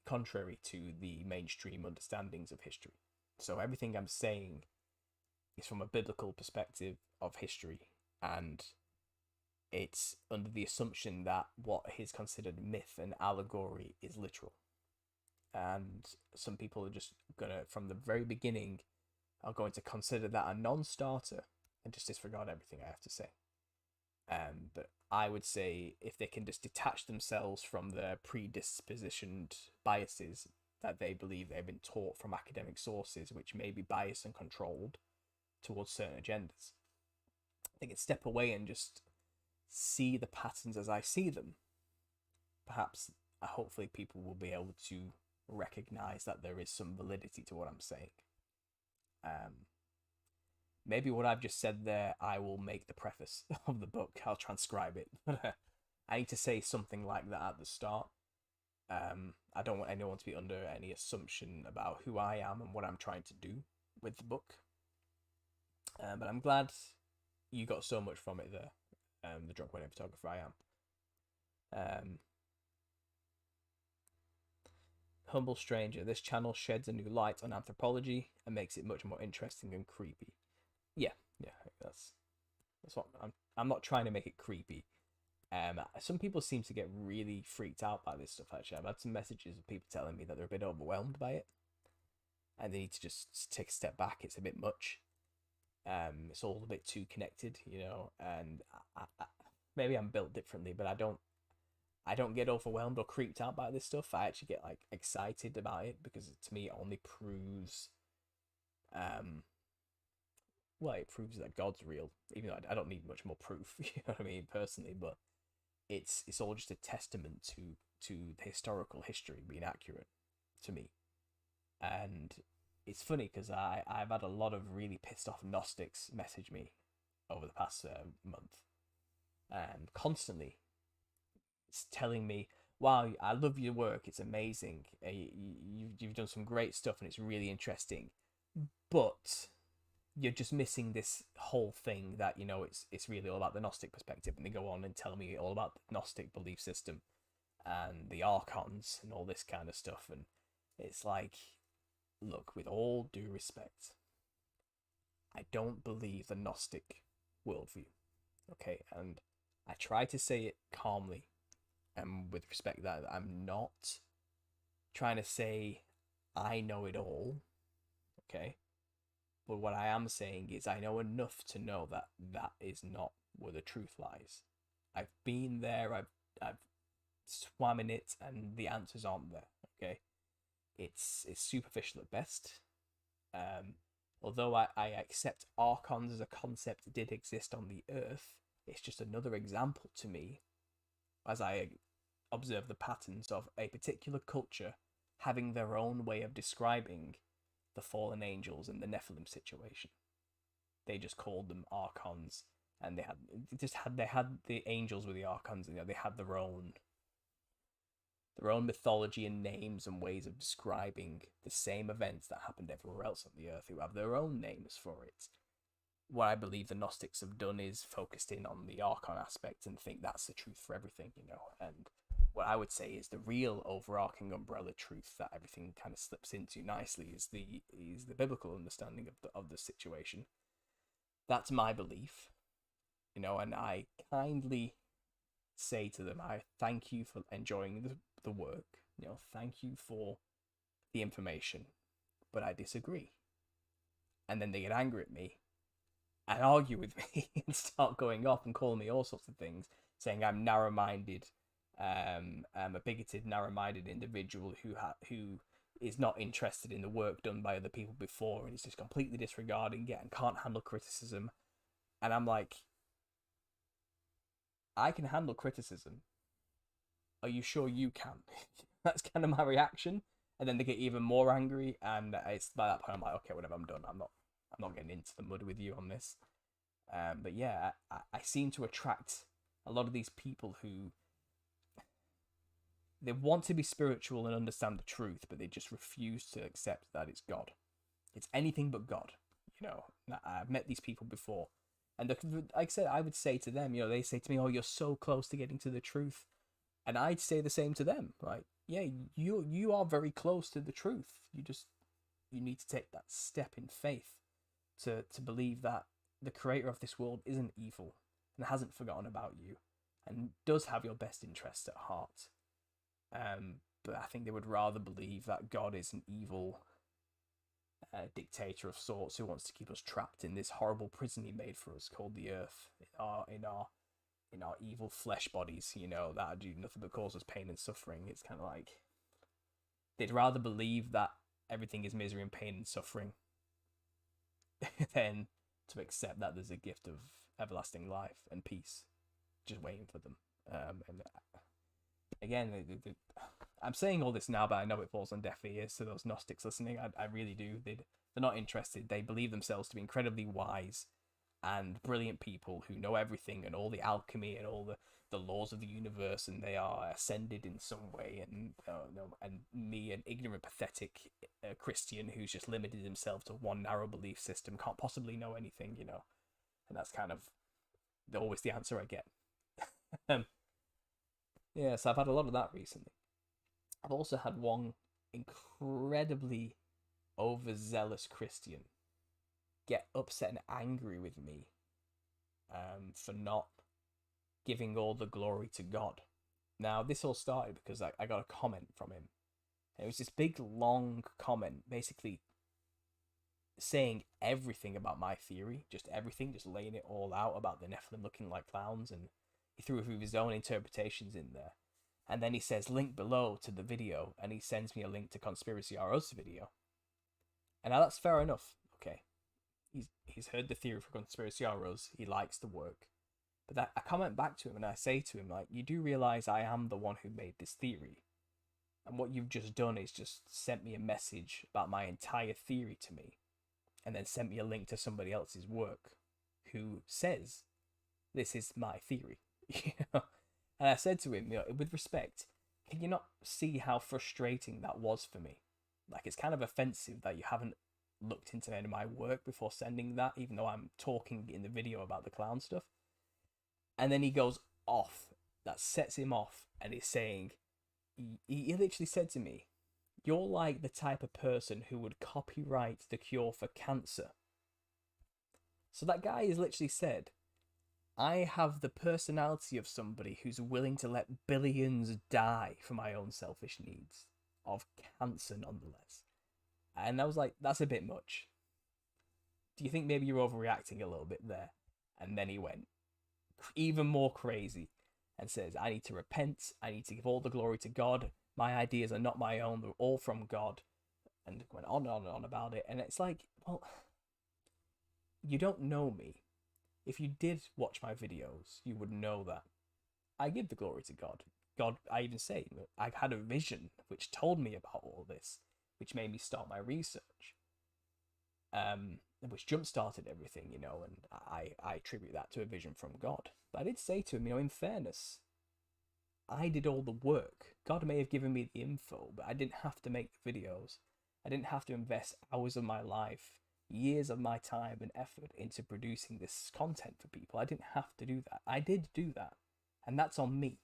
S1: to the mainstream understandings of history. So everything I'm saying is from a biblical perspective of history, and it's under the assumption that what is considered myth and allegory is literal. And some people are just gonna, from the very beginning, are going to consider that a non-starter and just disregard everything I have to say. But I would say if they can just detach themselves from their predispositioned biases that they believe they've been taught from academic sources, which may be biased and controlled towards certain agendas, they can step away and just see the patterns as I see them. Perhaps, hopefully, people will be able to recognize that there is some validity to what I'm saying. Maybe what I've just said there, I will make the preface of the book. I'll transcribe it. I need to say something like that at the start. I don't want anyone to be under any assumption about who I am and what I'm trying to do with the book. But I'm glad you got so much from it there. The drunk wedding photographer I am. Humble stranger. This channel sheds a new light on anthropology and makes it much more interesting and creepy. Yeah, that's what I'm not trying to make it creepy. Some people seem to get really freaked out by this stuff. Actually, I've had some messages of people telling me that they're a bit overwhelmed by it, and they need to just take a step back. It's a bit much. It's all a bit too connected, and maybe I'm built differently, but I don't get overwhelmed or creeped out by this stuff. I actually get excited about it because to me it only proves, it proves that God's real. Even though I don't need much more proof, you know what I mean, personally. But it's all just a testament to the historical history being accurate to me. And it's funny because I've had a lot of really pissed off Gnostics message me over the past month, constantly. It's telling me, "Wow, I love your work. It's amazing. You've done some great stuff, and it's really interesting. But you're just missing this whole thing that it's really all about the Gnostic perspective." And they go on and tell me all about the Gnostic belief system and the archons and all this kind of stuff. And it's like, look, with all due respect, I don't believe the Gnostic worldview. Okay, and I try to say it calmly and with respect that I'm not trying to say I know it all, okay? But what I am saying is I know enough to know that that is not where the truth lies. I've been there, I've swam in it, and the answers aren't there, okay? It's superficial at best. Although I accept archons as a concept that did exist on the earth, it's just another example to me as I observe the patterns of a particular culture having their own way of describing the fallen angels in the Nephilim situation. They just called them archons, and they had the angels with the archons, and they had their own mythology and names and ways of describing the same events that happened everywhere else on the earth, who have their own names for it. What I believe the Gnostics have done is focused in on the archon aspect and think that's the truth for everything, and what I would say is the real overarching umbrella truth that everything kind of slips into nicely is the biblical understanding of the situation. That's my belief, and I kindly say to them, I thank you for enjoying the work, thank you for the information, but I disagree. And then they get angry at me and argue with me and start going off and calling me all sorts of things, saying I'm narrow-minded, I'm a bigoted, narrow-minded individual who is not interested in the work done by other people before and is just completely disregarding it and can't handle criticism. And I'm like, I can handle criticism. Are you sure you can? That's kind of my reaction. And then they get even more angry, and it's by that point I'm like, okay, whatever, I'm done. I'm not getting into the mud with you on this. But yeah, I seem to attract a lot of these people who they want to be spiritual and understand the truth, but they just refuse to accept that it's God. It's anything but God. I've met these people before. And like I said, I would say to them, they say to me, oh, you're so close to getting to the truth. And I'd say the same to them. Like, yeah, you are very close to the truth. You need to take that step in faith to believe that the creator of this world isn't evil and hasn't forgotten about you and does have your best interests at heart. But I think they would rather believe that God is an evil dictator of sorts who wants to keep us trapped in this horrible prison he made for us called the earth in our evil flesh bodies, that do nothing but cause us pain and suffering. It's kind of like they'd rather believe that everything is misery and pain and suffering than to accept that there's a gift of everlasting life and peace just waiting for them. And again, I'm saying all this now, but I know it falls on deaf ears to those Gnostics listening. I really do. They're not interested. They believe themselves to be incredibly wise and brilliant people who know everything and all the alchemy and all the laws of the universe, and they are ascended in some way. And me, an ignorant, pathetic Christian who's just limited himself to one narrow belief system, can't possibly know anything, And that's kind of always the answer I get. Yeah, so I've had a lot of that recently. I've also had one incredibly overzealous Christian get upset and angry with me for not giving all the glory to God. Now, this all started because I got a comment from him. And it was this big, long comment, basically saying everything about my theory, just everything, just laying it all out about the Nephilim looking like clowns, and he threw his own interpretations in there. And then he says, link below to the video, and he sends me a link to Conspiracy RO's video. And now that's fair enough, okay. He's heard the theory for Conspiracy RO's, he likes the work. But I comment back to him and I say to him, like, you do realise I am the one who made this theory. And what you've just done is just sent me a message about my entire theory to me. And then sent me a link to somebody else's work who says, this is my theory. And I said to him, with respect, can you not see how frustrating that was for me? Like, it's kind of offensive that you haven't looked into any of my work before sending that, even though I'm talking in the video about the clown stuff. And then he goes off. That sets him off, and he's saying, he literally said to me, you're like the type of person who would copyright the cure for cancer. So that guy has literally said, I have the personality of somebody who's willing to let billions die for my own selfish needs, of cancer nonetheless. And I was like, that's a bit much. Do you think maybe you're overreacting a little bit there? And then he went even more crazy and says, I need to repent. I need to give all the glory to God. My ideas are not my own. They're all from God. And went on and on and on about it. And it's like, well, you don't know me. If you did watch my videos, you would know that I give the glory to God. God, I even say, I've had a vision which told me about all this, which made me start my research, which jump-started everything, and I attribute that to a vision from God. But I did say to him, in fairness, I did all the work. God may have given me the info, but I didn't have to make the videos. I didn't have to invest hours of my life, years of my time and effort into producing this content for people. I didn't have to do that. I did do that, and that's on me.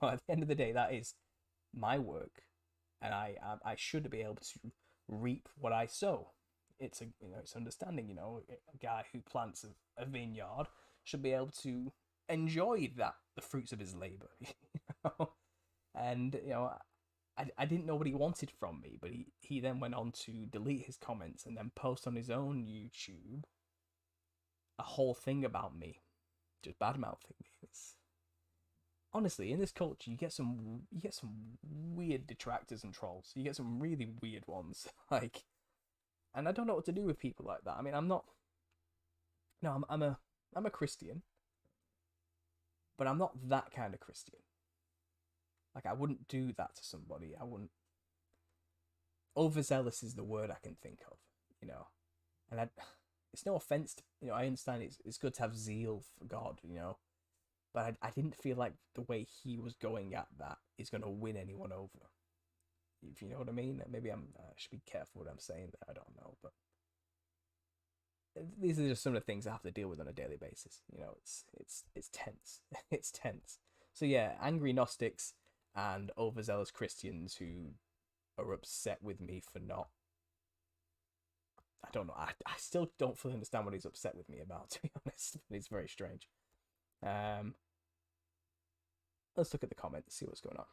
S1: At the end of the day, that is my work, and I should be able to reap what I sow. It's it's understanding. A guy who plants a vineyard should be able to enjoy the fruits of his labor. And I didn't know what he wanted from me, but he then went on to delete his comments and then post on his own YouTube a whole thing about me, just bad-mouthing me. Honestly, in this culture, you get some weird detractors and trolls. You get some really weird ones, and I don't know what to do with people like that. I mean, I'm a Christian, but I'm not that kind of Christian. I wouldn't do that to somebody. I wouldn't. Overzealous is the word I can think of, and it's no offense to, I understand it's good to have zeal for God, but I didn't feel like the way he was going at that is going to win anyone over. If you know what I mean. Maybe I should be careful what I'm saying there. I don't know, but these are just some of the things I have to deal with on a daily basis. It's tense. It's tense. So yeah, angry Gnostics and overzealous Christians who are upset with me for not. I don't know. I still don't fully understand what he's upset with me about, to be honest. But it's very strange. Let's look at the comments, see what's going on.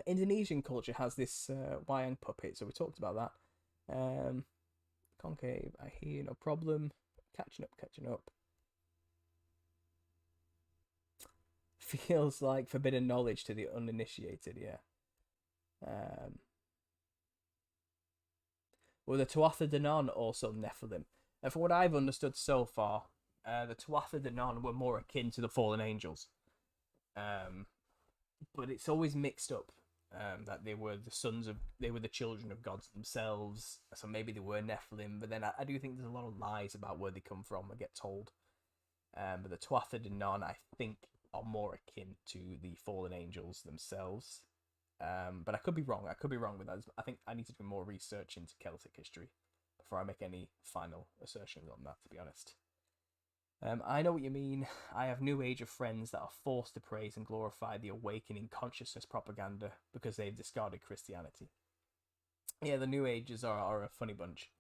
S1: Indonesian culture has this wayang puppet, so we talked about that. Concave, I hear, no problem. Catching up. Feels like forbidden knowledge to the uninitiated, yeah. Were the Tuatha De Danann also Nephilim? And from what I've understood so far, the Tuatha De Danann were more akin to the fallen angels. But it's always mixed up. That they were the children of gods themselves, so maybe they were Nephilim, but then I do think there's a lot of lies about where they come from, I get told. But the Tuatha De Danann, I think, are more akin to the fallen angels themselves. But I could be wrong. With that. I think I need to do more research into Celtic history before I make any final assertions on that, to be honest. I know what you mean. I have New Age of friends that are forced to praise and glorify the awakening consciousness propaganda because they've discarded Christianity. Yeah, the New Agers are a funny bunch.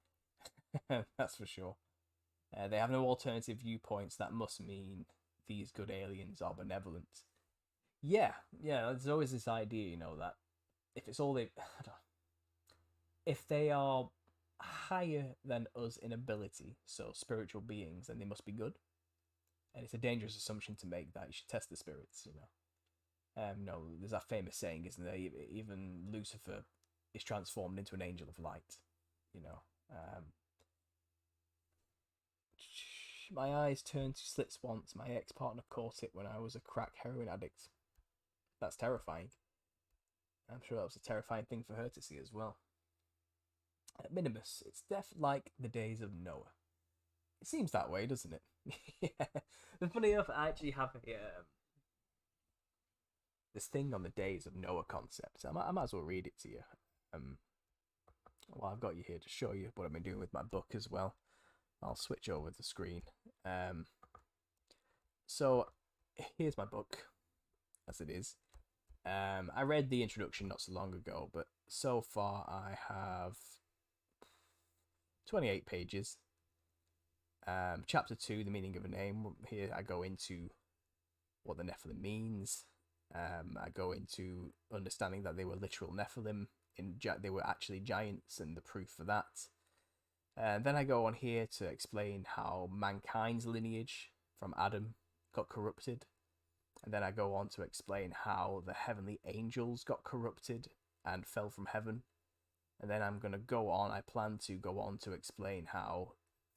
S1: That's for sure. They have no alternative viewpoints. That must mean these good aliens are benevolent. Yeah, there's always this idea, that if it's all if they are higher than us in ability, so spiritual beings, then they must be good. And it's a dangerous assumption to make that. You should test the spirits, No, there's that famous saying, isn't there? Even Lucifer is transformed into an angel of light, My eyes turned to slits once. My ex-partner caught it when I was a crack heroin addict. That's terrifying. I'm sure that was a terrifying thing for her to see as well. At Minimus, it's like the days of Noah. It seems that way, doesn't it? Yeah. And funny enough, I actually have this thing on the days of Noah concept. I might as well read it to you. Well, I've got you here to show you what I've been doing with my book as well. I'll switch over the screen. So here's my book, as it is. I read the introduction not so long ago, but so far I have 28 pages. Chapter 2, the meaning of a name. Here I go into what the Nephilim means. I go into understanding that they were literal Nephilim, they were actually giants, and the proof for that. And then I go on here to explain how mankind's lineage from Adam got corrupted. And then I go on to explain how the heavenly angels got corrupted and fell from heaven. And then I'm going to go on, I plan to go on to explain how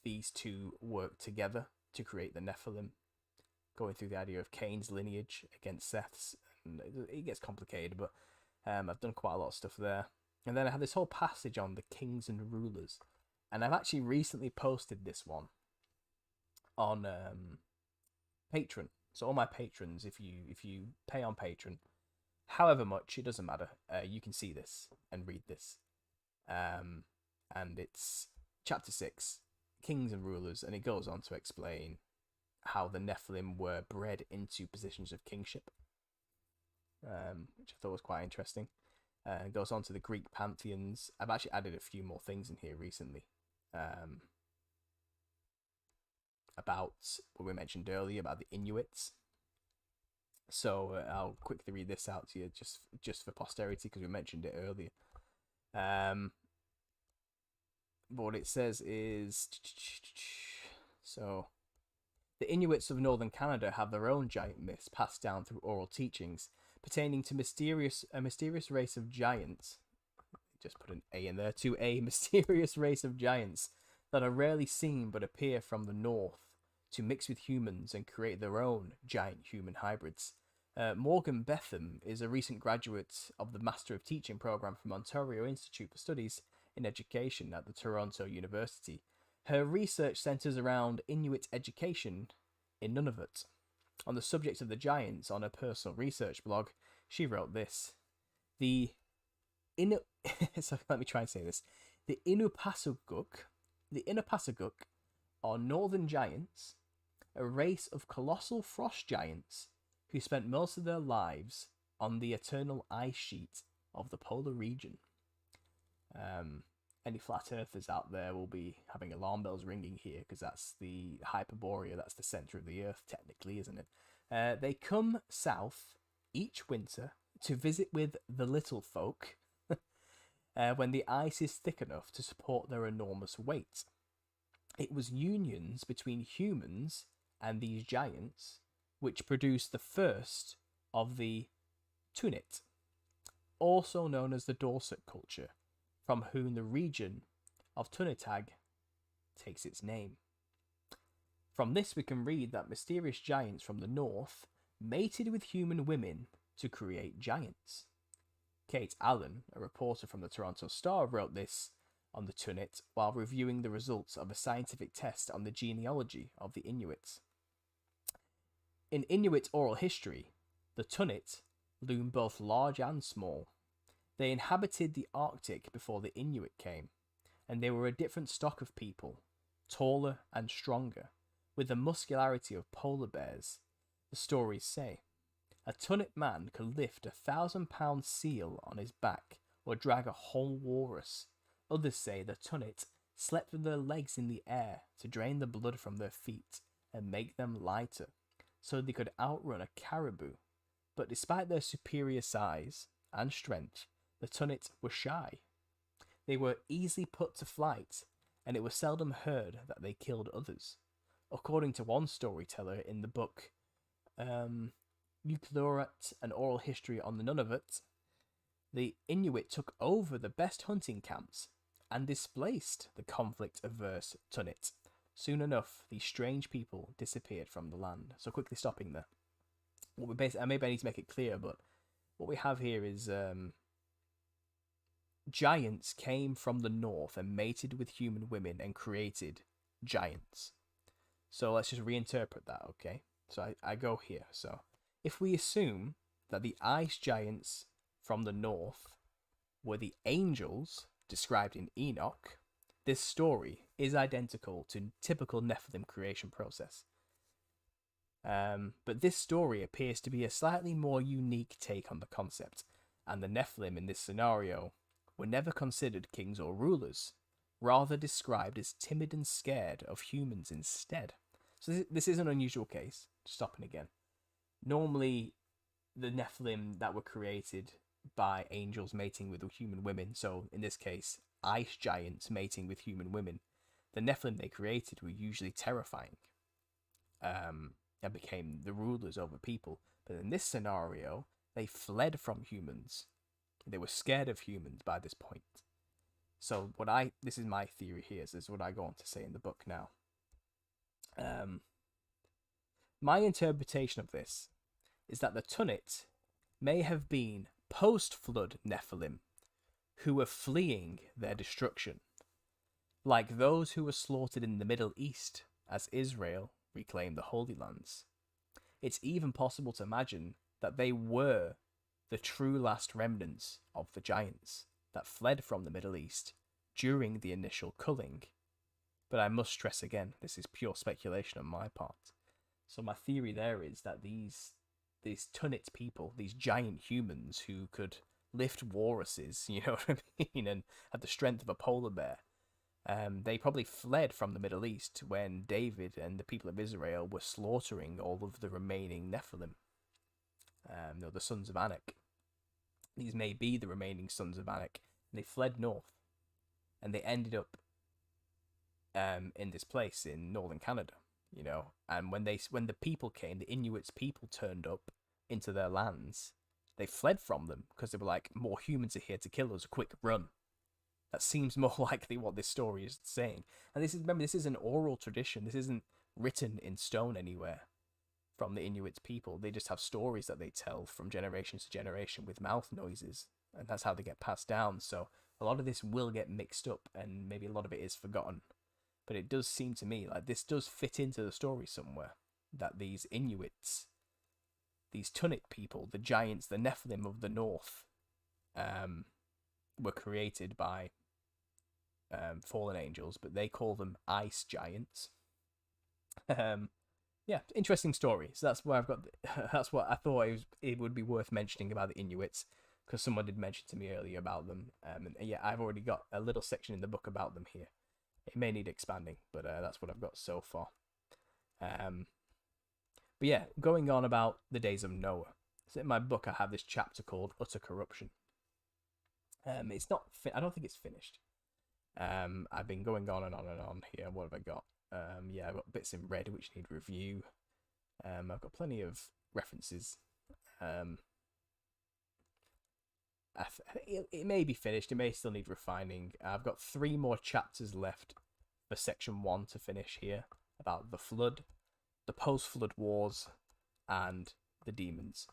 S1: these two work together to create the Nephilim, going through the idea of Cain's lineage against Seth's. And it gets complicated, but I've done quite a lot of stuff there. And then I have this whole passage on the kings and rulers. And I've actually recently posted this one on Patreon. So all my patrons, if you pay on Patreon, however much, it doesn't matter, you can see this and read this. And it's chapter 6, Kings and Rulers, and it goes on to explain how the Nephilim were bred into positions of kingship, which I thought was quite interesting. It goes on to the Greek pantheons. I've actually added a few more things in here recently. About what we mentioned earlier about the Inuits. So I'll quickly read this out to you just for posterity because we mentioned it earlier. What it says is, so the Inuits of northern Canada have their own giant myths passed down through oral teachings pertaining to a mysterious race of giants. Just put an A in there. To a mysterious race of giants that are rarely seen but appear from the north to mix with humans and create their own giant human hybrids. Morgan Betham is a recent graduate of the Master of Teaching program from Ontario Institute for Studies in Education at the Toronto University. Her research centres around Inuit education in Nunavut. On the subject of the giants, on her personal research blog, she wrote this. So let me try and say this. The Inupasuguk are northern giants, a race of colossal frost giants who spent most of their lives on the eternal ice sheet of the polar region. Any flat earthers out there will be having alarm bells ringing here because that's the Hyperborea, that's the centre of the earth technically, isn't it? They come south each winter to visit with the little folk when the ice is thick enough to support their enormous weight. It was unions between humans and these giants which produced the first of the Tunit, also known as the Dorset culture, from whom the region of Tunitag takes its name. From this we can read that mysterious giants from the north mated with human women to create giants. Kate Allen, a reporter from the Toronto Star, wrote this on the Tunit while reviewing the results of a scientific test on the genealogy of the Inuits. In Inuit oral history, the Tunit loom both large and small. They inhabited the Arctic before the Inuit came, and they were a different stock of people, taller and stronger, with the muscularity of polar bears, the stories say. A Tunit man could lift 1,000-pound seal on his back or drag a whole walrus. Others say the Tunit slept with their legs in the air to drain the blood from their feet and make them lighter, so they could outrun a caribou. But despite their superior size and strength, the Tunit were shy. They were easily put to flight, and it was seldom heard that they killed others. According to one storyteller in the book Euclorat, an oral history on the Nunavut, the Inuit took over the best hunting camps and displaced the conflict-averse Tunit. Soon enough, these strange people disappeared from the land. So quickly stopping there. What we basically, maybe I need to make it clear, but what we have here is giants came from the north and mated with human women and created giants. So let's just reinterpret that, okay? So I go here. So if we assume that the ice giants from the north were the angels described in Enoch, this story is identical to typical Nephilim creation process. But this story appears to be a slightly more unique take on the concept, and the Nephilim in this scenario were never considered kings or rulers, rather described as timid and scared of humans instead. So this is an unusual case. Stopping again. Normally, the Nephilim that were created by angels mating with human women, so in this case, ice giants mating with human women, the Nephilim they created were usually terrifying and became the rulers over people. But in this scenario, they fled from humans. They were scared of humans by this point. So this is my theory here. This is what I go on to say in the book now. My interpretation of this is that the Tunit may have been post-flood Nephilim who were fleeing their destruction, like those who were slaughtered in the Middle East as Israel reclaimed the Holy Lands. It's even possible to imagine that they were the true last remnants of the giants that fled from the Middle East during the initial culling. But I must stress again, this is pure speculation on my part. So my theory there is that these Tunit people, these giant humans who could lift walruses, you know what I mean, and had the strength of a polar bear, they probably fled from the Middle East when David and the people of Israel were slaughtering all of the remaining Nephilim, the sons of Anak. These may be the remaining sons of Anak. And they fled north, and they ended up in this place in northern Canada, you know. And when the people came, the Inuits people turned up into their lands, they fled from them because they were like, more humans are here to kill us, quick, run. That seems more likely what this story is saying. And this is an oral tradition. This isn't written in stone anywhere from the Inuits people. They just have stories that they tell from generation to generation with mouth noises, and that's how they get passed down. So a lot of this will get mixed up, and maybe a lot of it is forgotten. But it does seem to me like this does fit into the story somewhere, that these Inuits, these Tunit people, the giants, the Nephilim of the north, were created by fallen angels, but they call them ice giants. Yeah, interesting story. So that's where I've got. That's what I thought it would be worth mentioning about the Inuits, because someone did mention to me earlier about them. And yeah, I've already got a little section in the book about them here. It may need expanding, but that's what I've got so far. But yeah, going on about the days of Noah. So in my book, I have this chapter called Utter Corruption. It's not. I don't think it's finished. I've been going on and on and on here. What have I got? Yeah, I've got bits in red which need review. I've got plenty of references. It may be finished. It may still need refining. I've got 3 more chapters left for section 1 to finish here, about the flood, the post-flood wars, and the demons.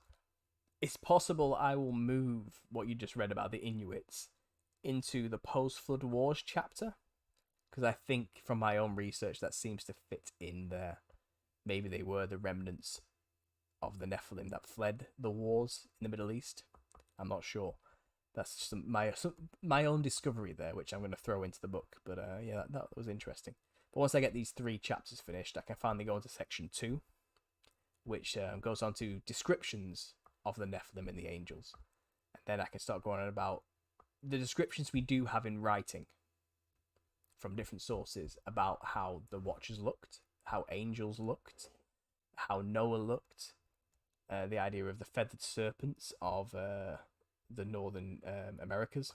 S1: It's possible I will move what you just read about the Inuits into the post-flood wars chapter, because I think from my own research that seems to fit in there. Maybe they were the remnants of the Nephilim that fled the wars in the Middle East. I'm not sure. That's just my own discovery there, which I'm going to throw into the book. But yeah, that was interesting. But once I get these 3 chapters finished, I can finally go into section 2, which goes on to descriptions of the Nephilim and the angels. And then I can start going on about the descriptions we do have in writing from different sources about how the Watchers looked, how angels looked, how Noah looked, the idea of the feathered serpents of the northern Americas,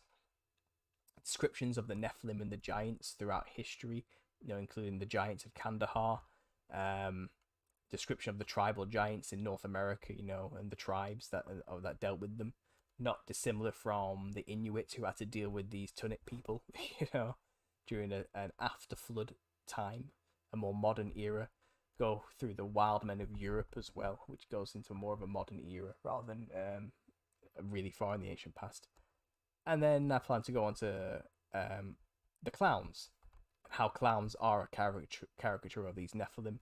S1: descriptions of the Nephilim and the giants throughout history, you know, including the giants of Kandahar, description of the tribal giants in North America, you know, and the tribes that dealt with them, not dissimilar from the Inuits who had to deal with these Tunit people, you know, during an after-flood time, a more modern era. Go through the wild men of Europe as well, which goes into more of a modern era rather than really far in the ancient past. And then I plan to go on to the clowns, how clowns are a caricature of these Nephilim.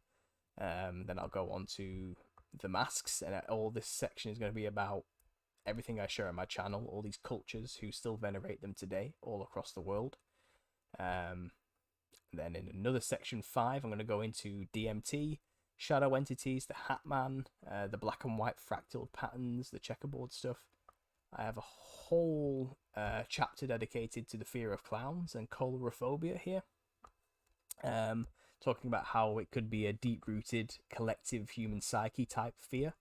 S1: Then I'll go on to the masks, and all this section is going to be about everything I share on my channel, all these cultures who still venerate them today all across the world. Then in another section 5, I'm going to go into DMT, shadow entities, the Hat Man, the black and white fractal patterns, the checkerboard stuff. I have a whole chapter dedicated to the fear of clowns and colorophobia here. Talking about how it could be a deep-rooted collective human psyche type fear.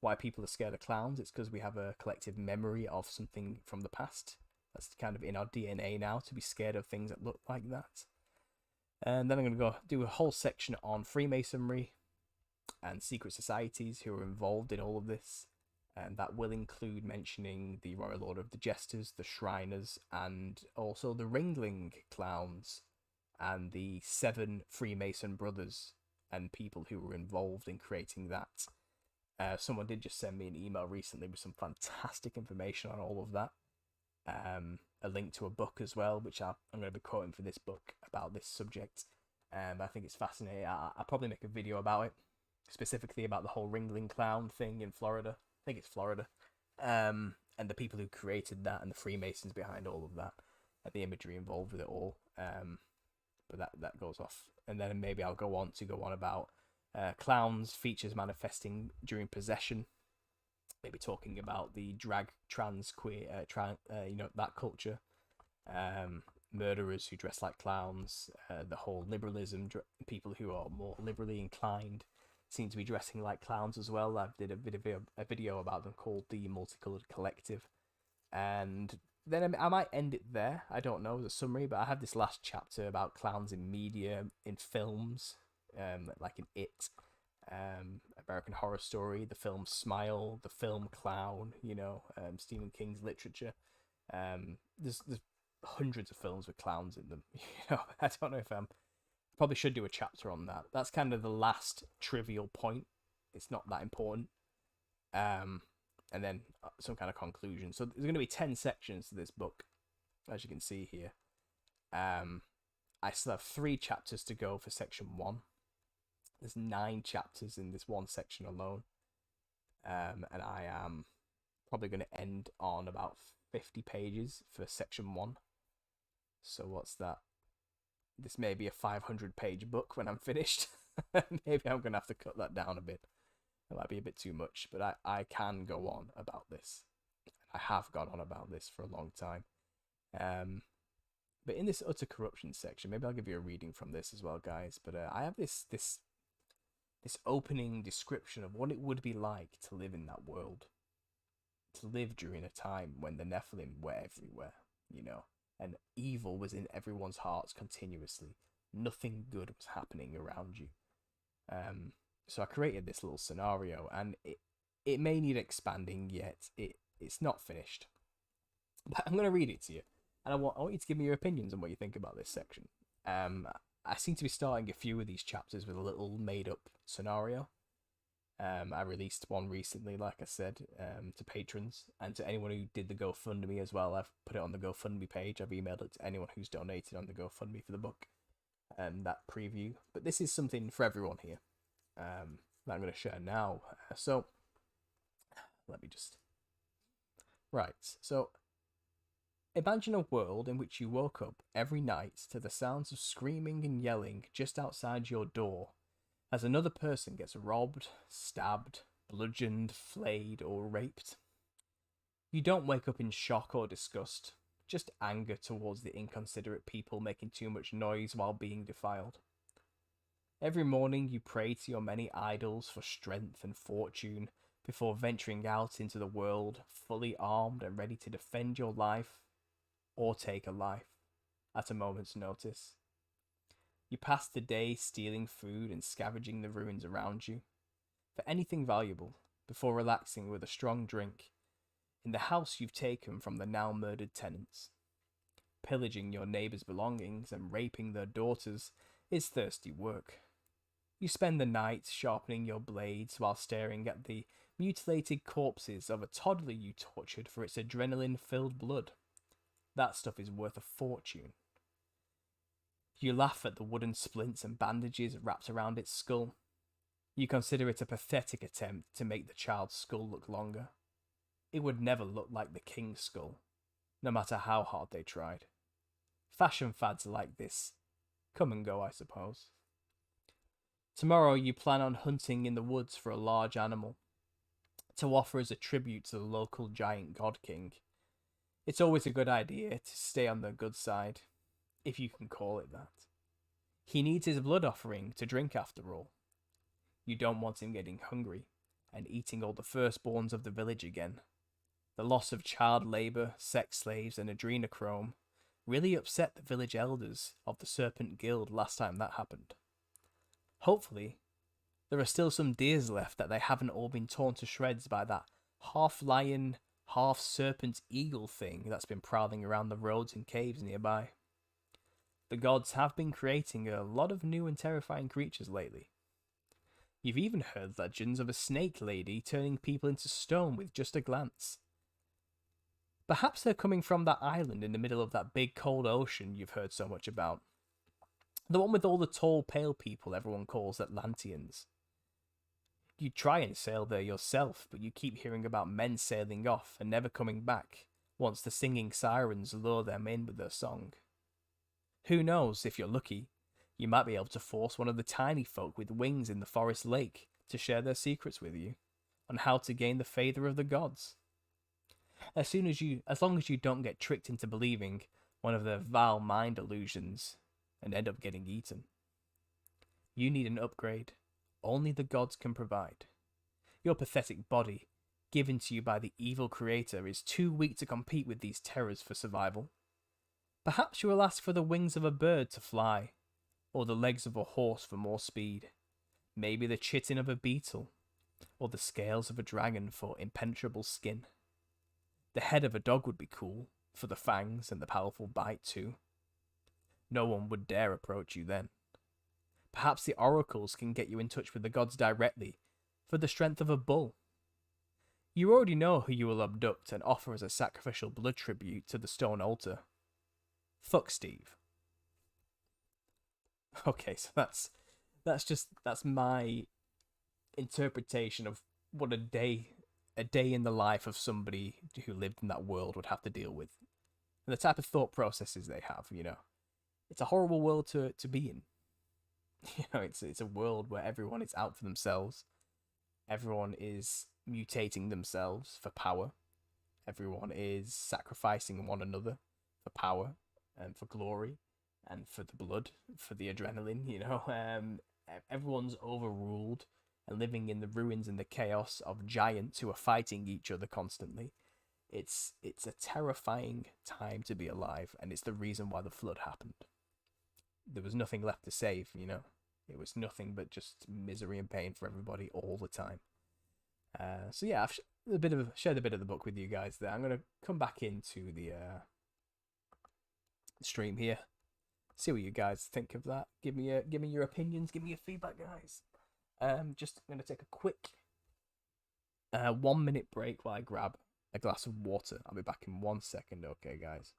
S1: Why people are scared of clowns, it's because we have a collective memory of something from the past. That's kind of in our DNA now, to be scared of things that look like that. And then I'm going to go do a whole section on Freemasonry and secret societies who are involved in all of this. And that will include mentioning the Royal Order of the Jesters, the Shriners, and also the Ringling Clowns, and the 7 Freemason brothers and people who were involved in creating that. Someone did just send me an email recently with some fantastic information on all of that. A link to a book as well, which I'm going to be quoting for this book about this subject. I think it's fascinating. I'll probably make a video about it, specifically about the whole Ringling Clown thing in Florida. I think it's Florida. And the people who created that and the Freemasons behind all of that and the imagery involved with it all. But that goes off. And then maybe I'll go on about clowns, features manifesting during possession. Maybe talking about the drag, trans, queer, that culture. Murderers who dress like clowns. The whole liberalism, people who are more liberally inclined seem to be dressing like clowns as well. I did a video about them called The Multicolored Collective. And then I might end it there. I don't know, as a summary, but I have this last chapter about clowns in media, in films, like in It, American Horror Story, the film Smile, the film Clown, Stephen King's literature. There's hundreds of films with clowns in them. I don't know if probably should do a chapter on that. That's kind of the last trivial point. It's not that important. And then some kind of conclusion. So there's going to be 10 sections to this book, as you can see here. I still have 3 chapters to go for section 1. There's 9 chapters in this one section alone. And I am probably going to end on about 50 pages for section 1. So what's that? This may be a 500-page book when I'm finished. Maybe I'm going to have to cut that down a bit. It might be a bit too much, but I can go on about this. I have gone on about this for a long time. But in this utter corruption section, maybe I'll give you a reading from this as well, guys. But I have this opening description of what it would be like to live in that world. To live during a time when the Nephilim were everywhere, and evil was in everyone's hearts continuously. Nothing good was happening around you. So I created this little scenario, and it may need expanding yet. It's not finished. But I'm going to read it to you. And I want you to give me your opinions on what you think about this section. I seem to be starting a few of these chapters with a little made-up scenario. I released one recently, like I said, to patrons. And to anyone who did the GoFundMe as well. I've put it on the GoFundMe page. I've emailed it to anyone who's donated on the GoFundMe for the book. That preview. But this is something for everyone here. That I'm going to share now. So, let me just... Right, so... Imagine a world in which you woke up every night to the sounds of screaming and yelling just outside your door as another person gets robbed, stabbed, bludgeoned, flayed, or raped. You don't wake up in shock or disgust, just anger towards the inconsiderate people making too much noise while being defiled. Every morning you pray to your many idols for strength and fortune before venturing out into the world fully armed and ready to defend your life or take a life at a moment's notice. You pass the day stealing food and scavenging the ruins around you for anything valuable before relaxing with a strong drink in the house you've taken from the now murdered tenants. Pillaging your neighbours' belongings and raping their daughters is thirsty work. You spend the night sharpening your blades while staring at the mutilated corpses of a toddler you tortured for its adrenaline-filled blood. That stuff is worth a fortune. You laugh at the wooden splints and bandages wrapped around its skull. You consider it a pathetic attempt to make the child's skull look longer. It would never look like the king's skull, no matter how hard they tried. Fashion fads like this come and go, I suppose. Tomorrow you plan on hunting in the woods for a large animal. to offer as a tribute to the local giant god king. It's always a good idea to stay on the good side, if you can call it that. He needs his blood offering to drink after all. You don't want him getting hungry and eating all the firstborns of the village again. The loss of child labour, sex slaves, and adrenochrome really upset the village elders of the Serpent Guild last time that happened. Hopefully, there are still some deers left that they haven't all been torn to shreds by that half-lion, half-serpent eagle thing that's been prowling around the roads and caves nearby. The gods have been creating a lot of new and terrifying creatures lately. You've even heard legends of a snake lady turning people into stone with just a glance. Perhaps they're coming from that island in the middle of that big cold ocean you've heard so much about. The one with all the tall, pale people everyone calls Atlanteans. You try and sail there yourself, but you keep hearing about men sailing off and never coming back once the singing sirens lure them in with their song. Who knows, if you're lucky, you might be able to force one of the tiny folk with wings in the forest lake to share their secrets with you on how to gain the favour of the gods. As long as you don't get tricked into believing one of their vile mind illusions and end up getting eaten. You need an upgrade only the gods can provide. Your pathetic body, given to you by the evil creator, is too weak to compete with these terrors for survival. Perhaps you will ask for the wings of a bird to fly, or the legs of a horse for more speed, maybe the chitin of a beetle, or the scales of a dragon for impenetrable skin. The head of a dog would be cool, for the fangs and the powerful bite too. No one would dare approach you then. Perhaps the oracles can get you in touch with the gods directly, for the strength of a bull. You already know who you will abduct and offer as a sacrificial blood tribute to the stone altar. Fuck Steve. Okay, so that's my interpretation of what a day in the life of somebody who lived in that world would have to deal with. And the type of thought processes they have, you know. It's a horrible world to be in. You know, it's a world where everyone is out for themselves. Everyone is mutating themselves for power. Everyone is sacrificing one another for power and for glory and for the blood, for the adrenaline, you know. Everyone's overruled and living in the ruins and the chaos of giants who are fighting each other constantly. It's a terrifying time to be alive, and it's the reason why the flood happened. There was nothing left to save, you know. It was nothing but just misery and pain for everybody all the time. So yeah, I've shared a bit of the book with you guys there. I'm gonna come back into the stream here, see what you guys think of that. Give me your opinions. Give me your feedback, guys. I'm gonna take a quick 1 minute break while I grab a glass of water. I'll be back in 1 second. Okay, guys.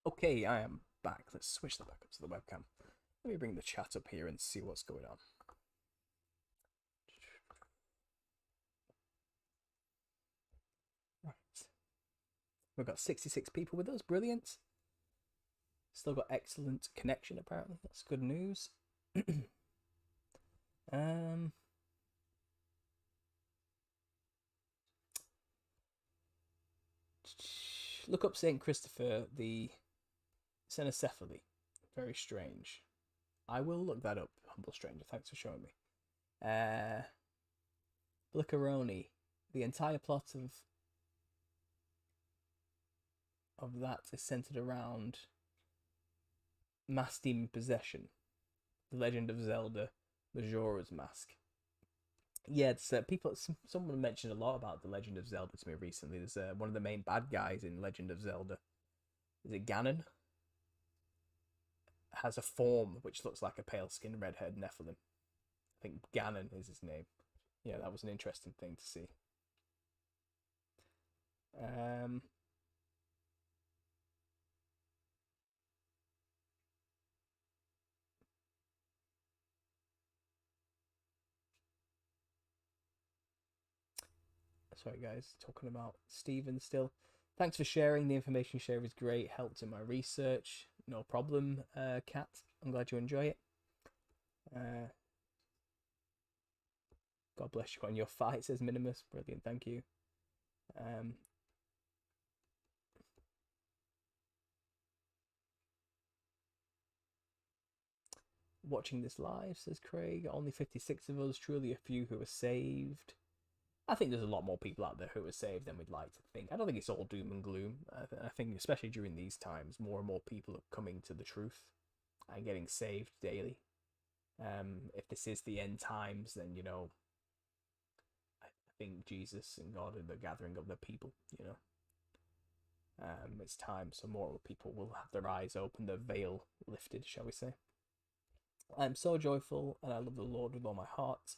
S1: Okay, I am back. Let's switch that back up to the webcam. Let me bring the chat up here and see what's going on. Right. We've got 66 people with us. Brilliant. Still got excellent connection, apparently. That's good news. Look up St. Christopher the Senecephaly. Very strange. I will look that up, Humble Stranger. Thanks for showing me. Bliccaroni. The entire plot of that is centered around mass demon possession. The Legend of Zelda, Majora's Mask. Yeah, it's, someone mentioned a lot about The Legend of Zelda to me recently. There's one of the main bad guys in Legend of Zelda. Is it Ganon? Has a form which looks like a pale-skinned, red-haired Nephilim. I think Ganon is his name. Yeah, that was an interesting thing to see. sorry guys, talking about Stephen still. Thanks for sharing. The information you share is great. Helped in my research. No problem, Kat. I'm glad you enjoy it. God bless you on your fight, says Minimus. Brilliant, thank you. Watching this live, says Craig. Only 56 of us, truly a few who are saved. I think there's a lot more people out there who are saved than we'd like to think. I don't think it's all doom and gloom. I think especially during these times, more and more people are coming to the truth and getting saved daily. If this is the end times, then, you know, I think Jesus and God are the gathering of the people, you know. It's time, so more people will have their eyes open, their veil lifted, shall we say. I'm so joyful, and I love the Lord with all my heart.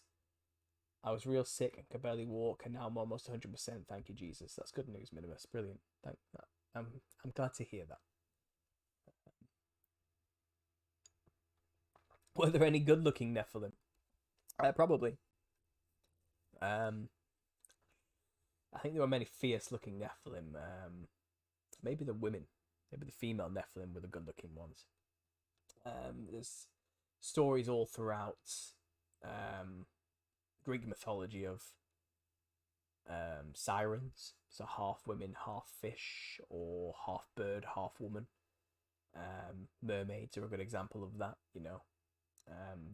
S1: I was real sick and could barely walk, and now I'm almost 100%. Thank you, Jesus. That's good news, Minimus. Brilliant. I'm glad to hear that. Were there any good-looking Nephilim? Probably. I think there were many fierce-looking Nephilim. Maybe the women, maybe the female Nephilim were the good-looking ones. There's stories all throughout Greek mythology of sirens, so half women, half fish, or half bird, half woman. Mermaids are a good example of that, you know,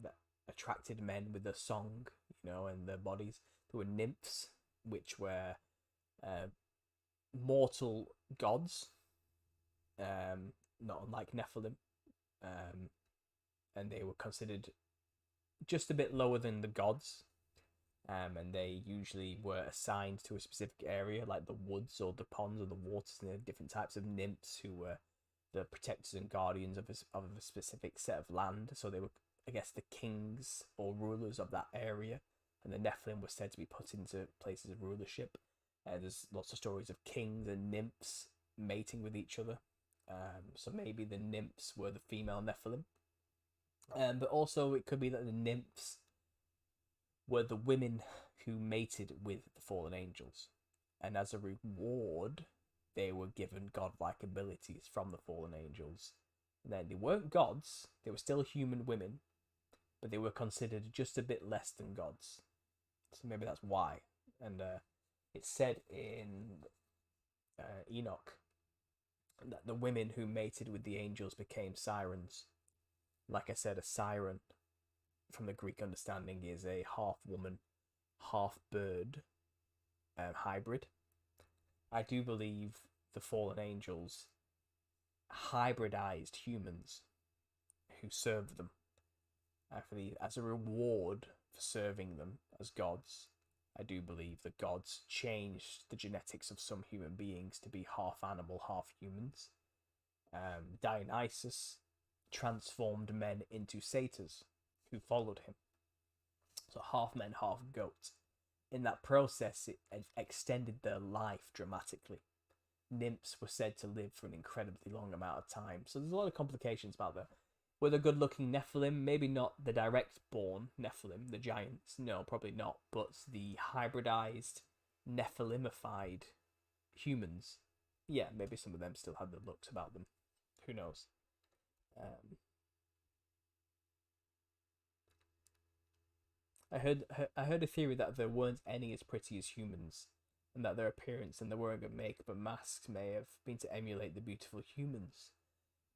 S1: that attracted men with their song, you know, and their bodies. There were nymphs, which were mortal gods, not unlike Nephilim, and they were considered just a bit lower than the gods, and they usually were assigned to a specific area, like the woods or the ponds or the waters, and there are different types of nymphs who were the protectors and guardians of a specific set of land. So they were, I guess, the kings or rulers of that area, and the Nephilim were said to be put into places of rulership. There's lots of stories of kings and nymphs mating with each other. So maybe the nymphs were the female Nephilim. But also it could be that the nymphs were the women who mated with the fallen angels. And as a reward, they were given godlike abilities from the fallen angels. And then they weren't gods, they were still human women, but they were considered just a bit less than gods. So maybe that's why. And it's said in Enoch that the women who mated with the angels became sirens. Like I said, a siren, from the Greek understanding, is a half woman, half bird hybrid. I do believe the fallen angels hybridized humans who served them as a reward for serving them as gods. I do believe the gods changed the genetics of some human beings to be half animal, half humans. Dionysus transformed men into satyrs who followed him. So half men, half goat. In that process, it extended their life dramatically. Nymphs were said to live for an incredibly long amount of time. So there's a lot of complications about that. Were there good-looking Nephilim? Maybe not the direct-born Nephilim, the giants. No, probably not. But the hybridized, Nephilimified humans. Yeah, maybe some of them still had the looks about them. Who knows? I heard a theory that there weren't any as pretty as humans, and that their appearance and their wearing of makeup and masks may have been to emulate the beautiful humans.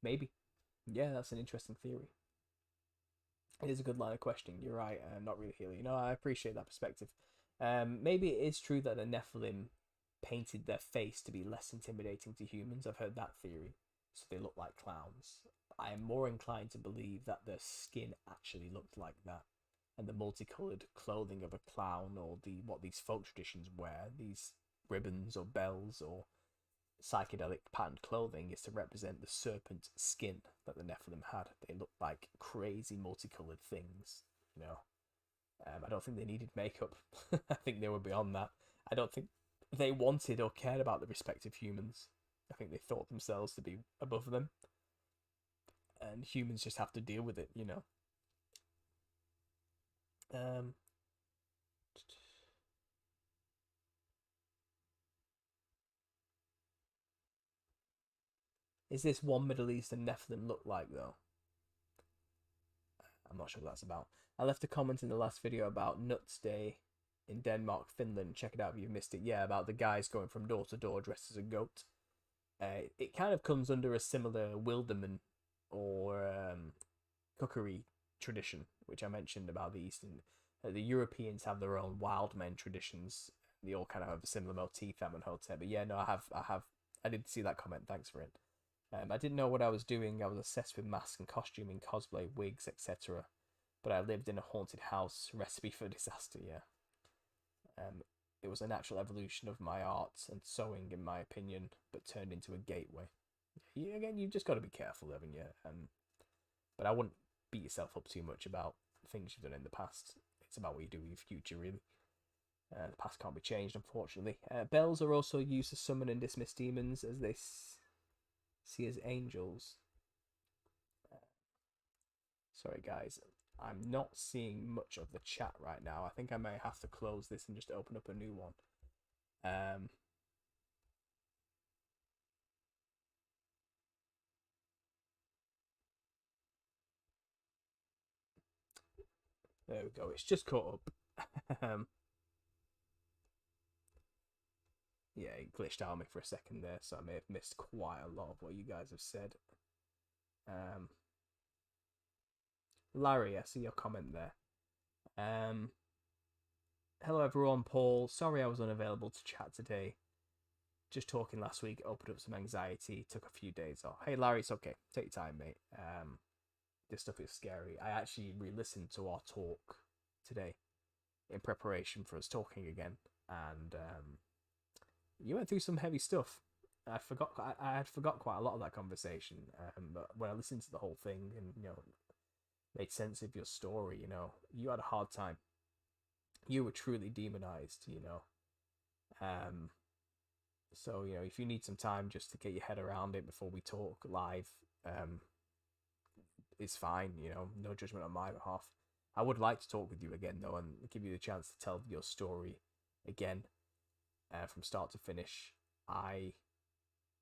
S1: Maybe. Yeah, that's an interesting theory. It is a good line of questioning. You're right. Not really Healy. No, I appreciate that perspective. Maybe it is true that the Nephilim painted their face to be less intimidating to humans. I've heard that theory, so they look like clowns. I am more inclined to believe that their skin actually looked like that, and the multicolored clothing of a clown, or what these folk traditions wear, these ribbons or bells or psychedelic patterned clothing, is to represent the serpent skin that the Nephilim had. They looked like crazy multicolored things, you know. I don't think they needed makeup. I think they were beyond that. I don't think they wanted or cared about the respective humans. I think they thought themselves to be above them, and humans just have to deal with it, you know. Is this one Middle Eastern Nephilim look like, though? I'm not sure what that's about. I left a comment in the last video about Nuts Day in Denmark, Finland. Check it out if you've missed it. Yeah, about the guys going from door to door dressed as a goat. It kind of comes under a similar Wilderman or cookery tradition, which I mentioned about the Eastern. The Europeans have their own wild men traditions. They all kind of have a similar motif, Amenhotep. But yeah, no, I did see that comment. Thanks for it. I didn't know what I was doing. I was obsessed with masks and costuming, cosplay, wigs, etc. But I lived in a haunted house. Recipe for disaster. Yeah. It was a natural evolution of my art and sewing, in my opinion, but turned into a gateway. Again, you've just got to be careful, haven't you? But I wouldn't beat yourself up too much about things you've done in the past. It's about what you do with your future, really. The past can't be changed, unfortunately. Bells are also used to summon and dismiss demons, as they see as angels. Sorry, guys. I'm not seeing much of the chat right now. I think I may have to close this and just open up a new one. There we go. It's just caught up. Yeah, it glitched out on me for a second there, so I may have missed quite a lot of what you guys have said. Larry, I see your comment there. Hello everyone, Paul. Sorry I was unavailable to chat today. Just talking last week opened up some anxiety. Took a few days off. Hey Larry, it's okay. Take your time, mate. This stuff is scary. I actually re-listened to our talk today in preparation for us talking again, and you went through some heavy stuff. I had forgot quite a lot of that conversation, but when I listened to the whole thing and made sense of your story, you had a hard time. You were truly demonized, so if you need some time just to get your head around it before we talk live, it's fine. No judgment on my behalf. I would like to talk with you again though, and give you the chance to tell your story again, from start to finish. I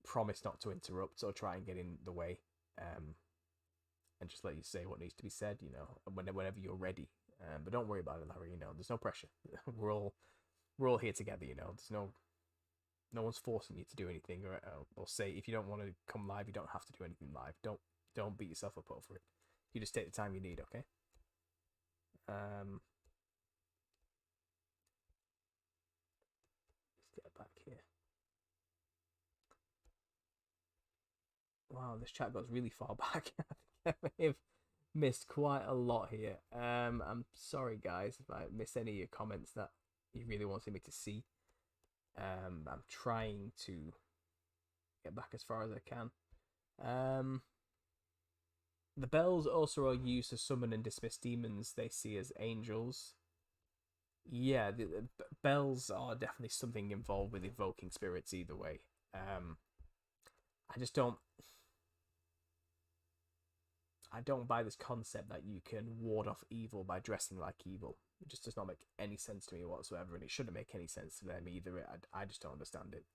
S1: promise not to interrupt or try and get in the way, and just let you say what needs to be said, whenever you're ready. But don't worry about it, Larry. There's no pressure. we're all here together. There's no one's forcing you to do anything, or say if you don't want to come live, you don't have to do anything live. Don't beat yourself up over it. You just take the time you need, okay? Let's get back here. Wow, this chat goes really far back. I may have missed quite a lot here. I'm sorry, guys, if I missed any of your comments that you really wanted me to see. I'm trying to get back as far as I can. The bells also are used to summon and dismiss demons they see as angels. Yeah, the bells are definitely something involved with evoking spirits either way. I don't buy this concept that you can ward off evil by dressing like evil. It just does not make any sense to me whatsoever, and it shouldn't make any sense to them either. I just don't understand it.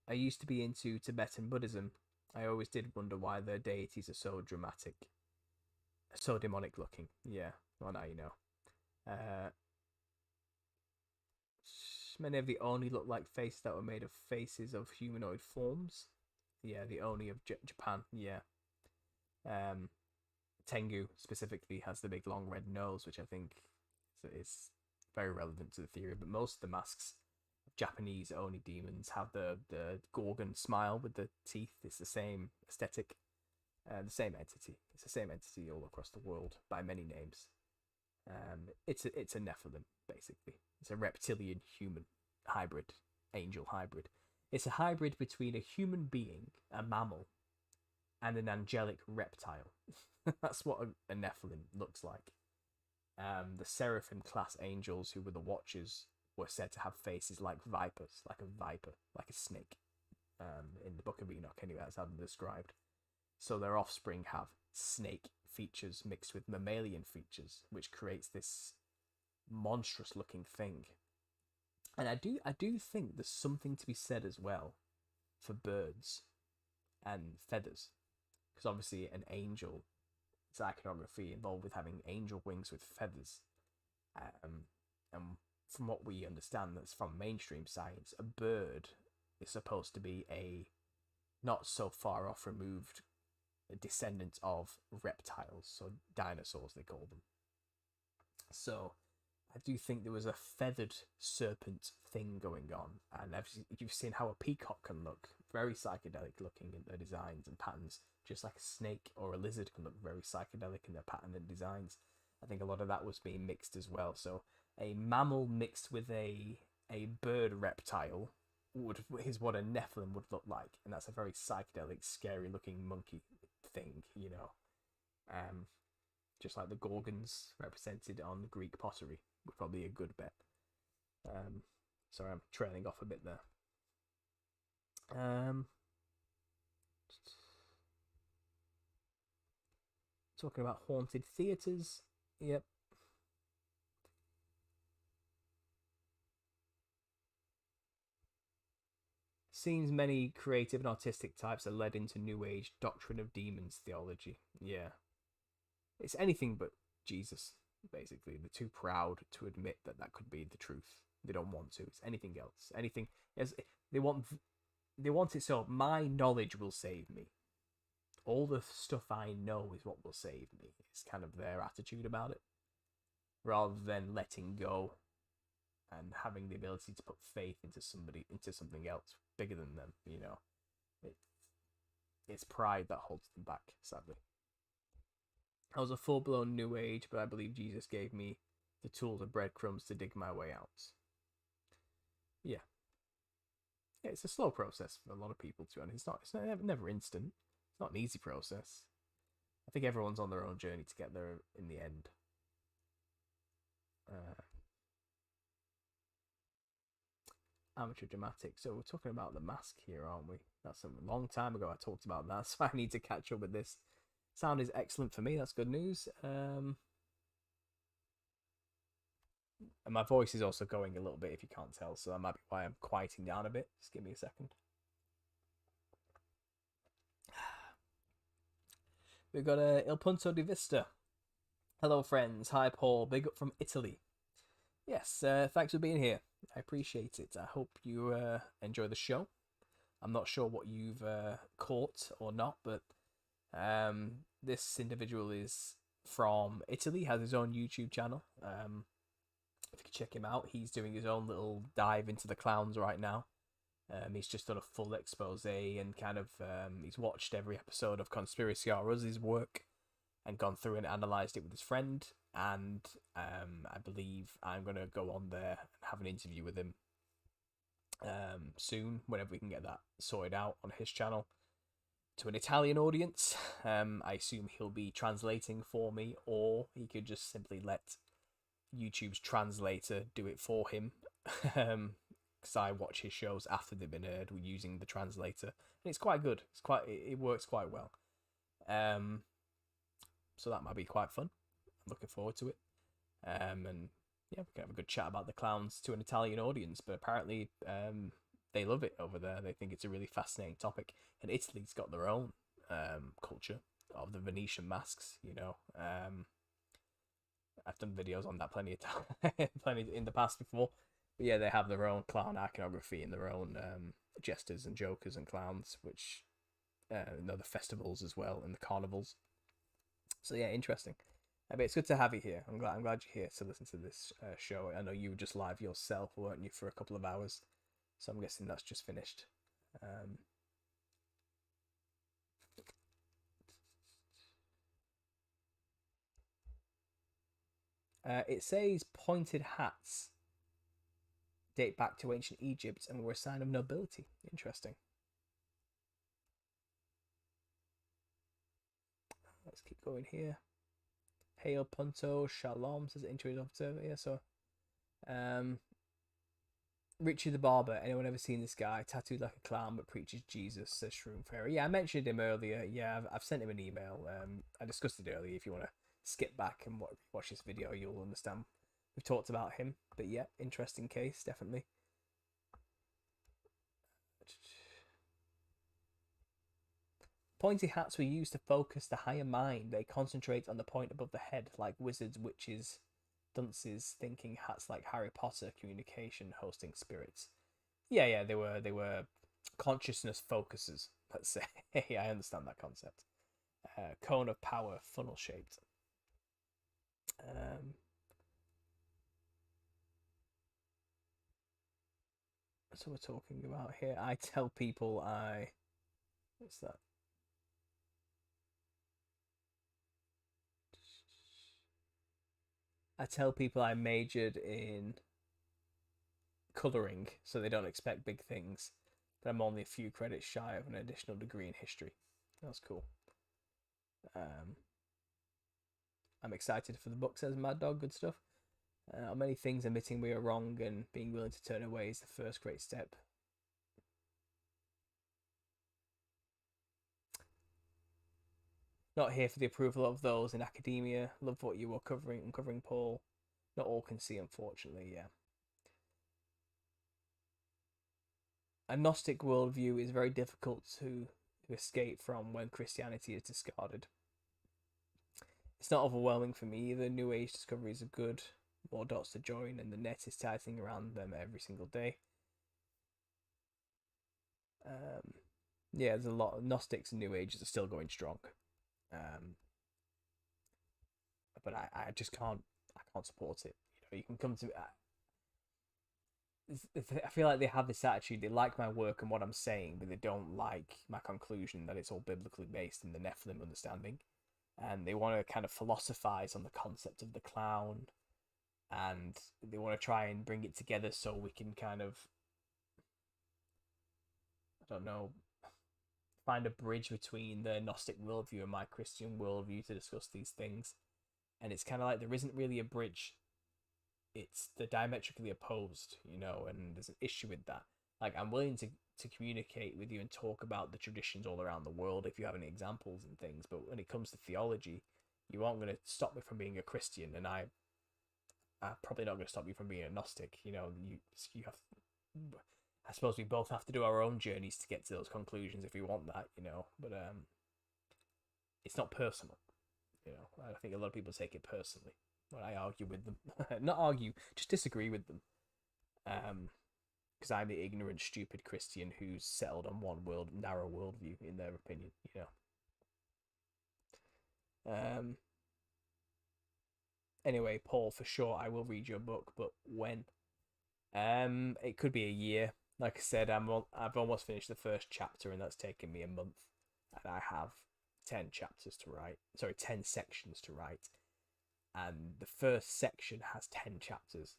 S1: I used to be into Tibetan Buddhism. I always did wonder why their deities are so dramatic, so demonic looking. Yeah, well now you know. Many of the Oni look like faces that were made of faces of humanoid forms. Yeah, the Oni of Japan. Yeah. Tengu specifically has the big long red nose, which I think is very relevant to the theory. But most of the masks of Japanese Oni demons have the Gorgon smile with the teeth. It's the same aesthetic, the same entity. It's the same entity all across the world by many names. It's a Nephilim, basically. It's a reptilian human hybrid, angel hybrid. It's a hybrid between a human being, a mammal, and an angelic reptile. That's what a Nephilim looks like. The seraphim class angels, who were the Watchers, were said to have faces like vipers, like a viper, like a snake. In the Book of Enoch, anyway, that's how they're described. So their offspring have snake features mixed with mammalian features, which creates this monstrous looking thing. And I do think there's something to be said as well for birds and feathers, because obviously an angel, it's iconography involved with having angel wings with feathers. And from what we understand, that's from mainstream science, a bird is supposed to be a not so far off removed descendant of reptiles, so dinosaurs they call them. So I do think there was a feathered serpent thing going on, and you've seen how a peacock can look very psychedelic looking in their designs and patterns, just like a snake or a lizard can look very psychedelic in their pattern and designs. I think a lot of that was being mixed as well. So a mammal mixed with a bird reptile is what a Nephilim would look like, and that's a very psychedelic, scary looking monkey thing, you know. Just like the Gorgons represented on the Greek pottery would probably a good bet. Sorry, I'm trailing off a bit there. Talking about haunted theatres. Yep. Seems many creative and artistic types are led into New Age doctrine of demons theology. Yeah. It's anything but Jesus, basically. They're too proud to admit that that could be the truth. They don't want to. It's anything else. Anything. They want it so my knowledge will save me. All the stuff I know is what will save me. It's kind of their attitude about it. Rather than letting go and having the ability to put faith into something else bigger than them, you know. It's pride that holds them back, sadly. I was a full-blown New Age, but I believe Jesus gave me the tools and breadcrumbs to dig my way out. Yeah. Yeah, it's a slow process for a lot of people, to be honest. It's never instant. It's not an easy process. I think everyone's on their own journey to get there in the end. Amateur dramatic. So we're talking about the mask here, aren't we? That's a long time ago I talked about that, so I need to catch up with this. Sound is excellent for me. That's good news. And my voice is also going a little bit, if you can't tell, so that might be why I'm quieting down a bit. Just give me a second. We've got Il Punto di Vista. Hello, friends. Hi, Paul. Big up from Italy. Yes, thanks for being here. I appreciate it. I hope you enjoy the show. I'm not sure what you've caught or not, but this individual is from Italy, has his own YouTube channel. If you can check him out, he's doing his own little dive into the clowns right now. He's just done a full expose and kind of he's watched every episode of Conspiracy or Us' work and gone through and analysed it with his friend. And I believe I'm going to go on there and have an interview with him soon, whenever we can get that sorted out on his channel, to an Italian audience. I assume he'll be translating for me, or he could just simply let YouTube's translator do it for him. Because I watch his shows after they've been aired using the translator, and it's quite good. It works quite well. So that might be quite fun. I'm looking forward to it. And yeah, we can have a good chat about the clowns to an Italian audience, but apparently they love it over there. They think it's a really fascinating topic, and Italy's got their own culture of the Venetian masks, you know. I've done videos on that plenty of time, plenty in the past before. But yeah, they have their own clown iconography and their own jesters and jokers and clowns, which the festivals as well and the carnivals. So yeah, interesting. But it's good to have you here. I'm glad you're here to listen to this show. I know you were just live yourself, weren't you, for a couple of hours? So I'm guessing that's just finished. It says pointed hats date back to ancient Egypt and were a sign of nobility. Interesting. Let's keep going here. Hail Punto Shalom says intuitive observer. Yeah, so Richie the Barber, anyone ever seen this guy? Tattooed like a clown but preaches Jesus, says Shroom Fairy. Yeah, I mentioned him earlier. Yeah, I've sent him an email. I discussed it earlier. If you want to skip back and watch this video, you'll understand. We've talked about him, but yeah, interesting case, definitely. pointy hats were used to focus the higher mind. They concentrate on the point above the head, like wizards, witches, dunces, thinking hats like Harry Potter, communication, hosting spirits. Yeah, they were consciousness focuses. Let's say. I understand that concept. Cone of power, funnel shaped. Um, so we're talking about here. I tell people what's that? I tell people I majored in colouring, so they don't expect big things. But I'm only a few credits shy of an additional degree in history. That's cool. I'm excited for the book, says Mad Dog. Good stuff. Many things admitting we are wrong and being willing to turn away is the first great step. Not here for the approval of those in academia. Love what you are uncovering, Paul. Not all can see, unfortunately, yeah. A Gnostic worldview is very difficult to escape from when Christianity is discarded. It's not overwhelming for me either. New Age discoveries are good, more dots to join, and the net is tightening around them every single day. Yeah, there's a lot of Gnostics and New Ages are still going strong. But I just can't support it. You know, you can come to I feel like they have this attitude. They like my work and what I'm saying, but they don't like my conclusion that it's all biblically based in the Nephilim understanding. And they want to kind of philosophize on the concept of the clown, and they want to try and bring it together so we can kind of, I don't know, find a bridge between the Gnostic worldview and my Christian worldview to discuss these things. And it's kind of like there isn't really a bridge. It's the diametrically opposed, you know, and there's an issue with that. Like, I'm willing to communicate with you and talk about the traditions all around the world if you have any examples and things, but when it comes to theology, you aren't going to stop me from being a Christian, and I'm probably not going to stop you from being a Gnostic. You know, you have. I suppose we both have to do our own journeys to get to those conclusions if we want that, you know. But it's not personal, you know. I think a lot of people take it personally when I argue with them. Not argue, just disagree with them. Because I'm the ignorant, stupid Christian who's settled on one narrow worldview in their opinion, you know. Anyway, Paul, for sure, I will read your book, but when? It could be a year. Like I said, I've almost finished the first chapter, and that's taken me a month, and I have 10 chapters to write. Sorry, 10 sections to write, and the first section has 10 chapters,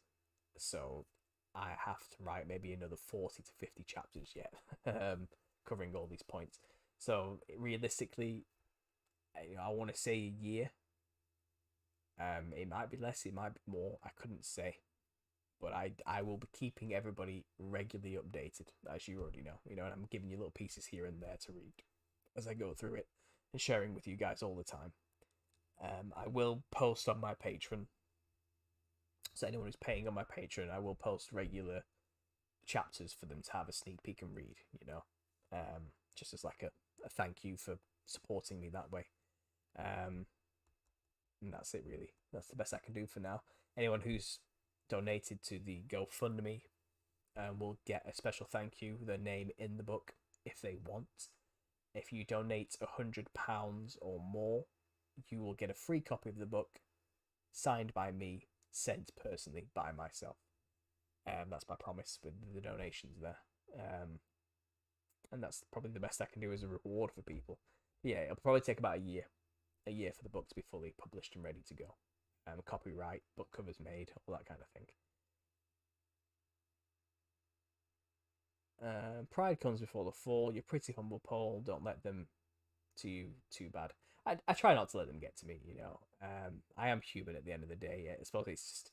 S1: so I have to write maybe another 40 to 50 chapters yet, covering all these points. So realistically, I want to say a year. It might be less, it might be more. I couldn't say, but I will be keeping everybody regularly updated, as you already know. You know, and I'm giving you little pieces here and there to read as I go through it and sharing with you guys all the time. I will post on my Patreon. So anyone who's paying on my Patreon, I will post regular chapters for them to have a sneak peek and read, you know, just as like a thank you for supporting me that way. And that's it, really. That's the best I can do for now. Anyone who's donated to the GoFundMe will get a special thank you, their name in the book if they want. If you donate £100 or more, you will get a free copy of the book signed by me, sent personally by myself. That's my promise with the donations there. And that's probably the best I can do as a reward for people. Yeah, it'll probably take about a year for the book to be fully published and ready to go. Copyright, book covers made, all that kind of thing. Pride comes before the fall. You're pretty humble, Paul. Don't let them to you too bad. I try not to let them get to me, you know. I am human at the end of the day. I suppose it's just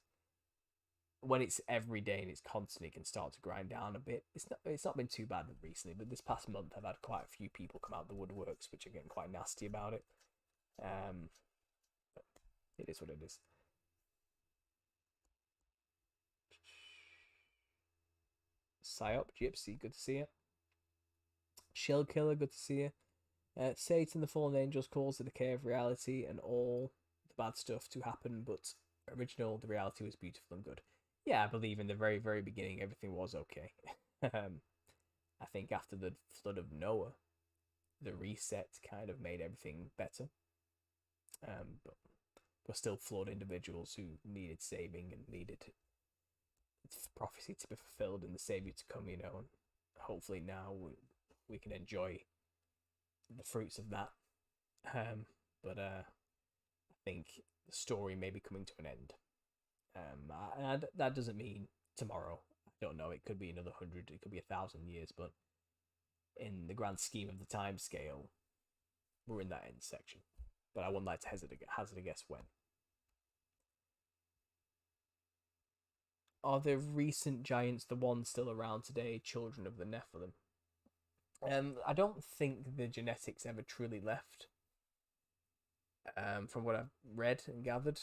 S1: when it's every day and it's constant, it can start to grind down a bit. It's not been too bad recently, but this past month I've had quite a few people come out the woodworks, which are getting quite nasty about it. It is what it is. Psyop Gypsy, good to see you. Shell Killer, good to see you. Satan, the fallen angels, caused the decay of reality and all the bad stuff to happen, but the reality was beautiful and good. Yeah, I believe in the very, very beginning everything was okay. I think after the flood of Noah, the reset kind of made everything better. But we're still flawed individuals who needed saving and needed prophecy to be fulfilled and the savior to come, and hopefully now we can enjoy the fruits of that. But I think the story may be coming to an end. And that doesn't mean tomorrow. I don't know. It could be another 100. It could be 1,000 years. But in the grand scheme of the time scale, we're in that end section. But I wouldn't like to hazard a guess when. Are the recent giants the ones still around today, children of the Nephilim? I don't think the genetics ever truly left. From what I've read and gathered,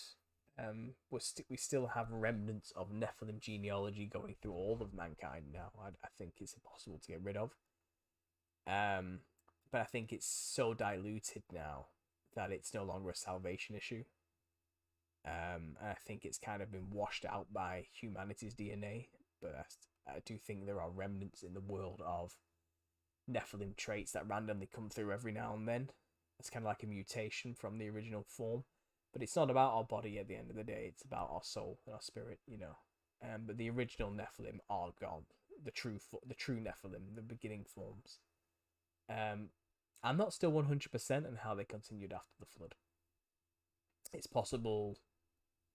S1: we still have remnants of Nephilim genealogy going through all of mankind now. I think it's impossible to get rid of. But I think it's so diluted now that it's no longer a salvation issue. And I think it's kind of been washed out by humanity's DNA. But I do think there are remnants in the world of Nephilim traits that randomly come through every now and then. It's kind of like a mutation from the original form. But it's not about our body at the end of the day. It's about our soul and our spirit, But the original Nephilim are gone. The true Nephilim, the beginning forms. I'm not still 100% on how they continued after the flood. It's possible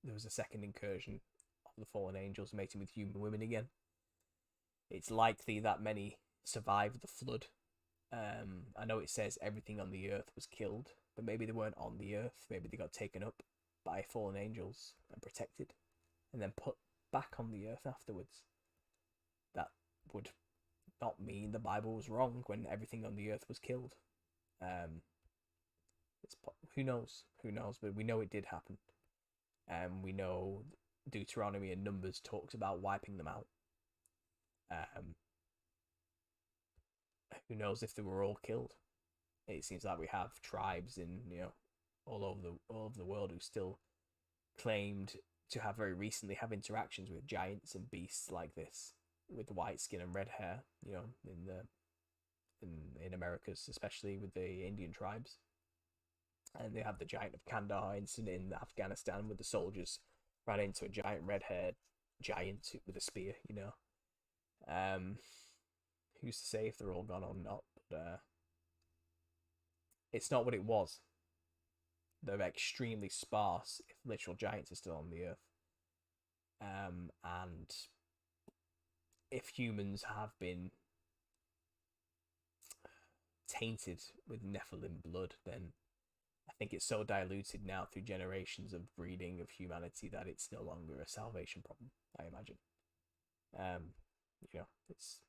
S1: there was a second incursion of the fallen angels mating with human women again. It's likely that many survived the flood. I know it says everything on the earth was killed, but maybe they weren't on the earth. Maybe they got taken up by fallen angels and protected, and then put back on the earth afterwards. That would not mean the Bible was wrong when everything on the earth was killed. Who knows? But we know it did happen. We know Deuteronomy and Numbers talks about wiping them out. Who knows if they were all killed? It seems like we have tribes in all over the world who still claimed to have very recently have interactions with giants and beasts like this, with white skin and red hair. In Americas, especially with the Indian tribes. And they have the giant of Kandahar incident in Afghanistan with the soldiers ran into a giant red-haired giant with a spear, Who's to say if they're all gone or not? But it's not what it was. They're extremely sparse if literal giants are still on the earth. And if humans have been tainted with Nephilim blood, then I think it's so diluted now through generations of breeding of humanity that it's no longer a salvation problem, I imagine. It's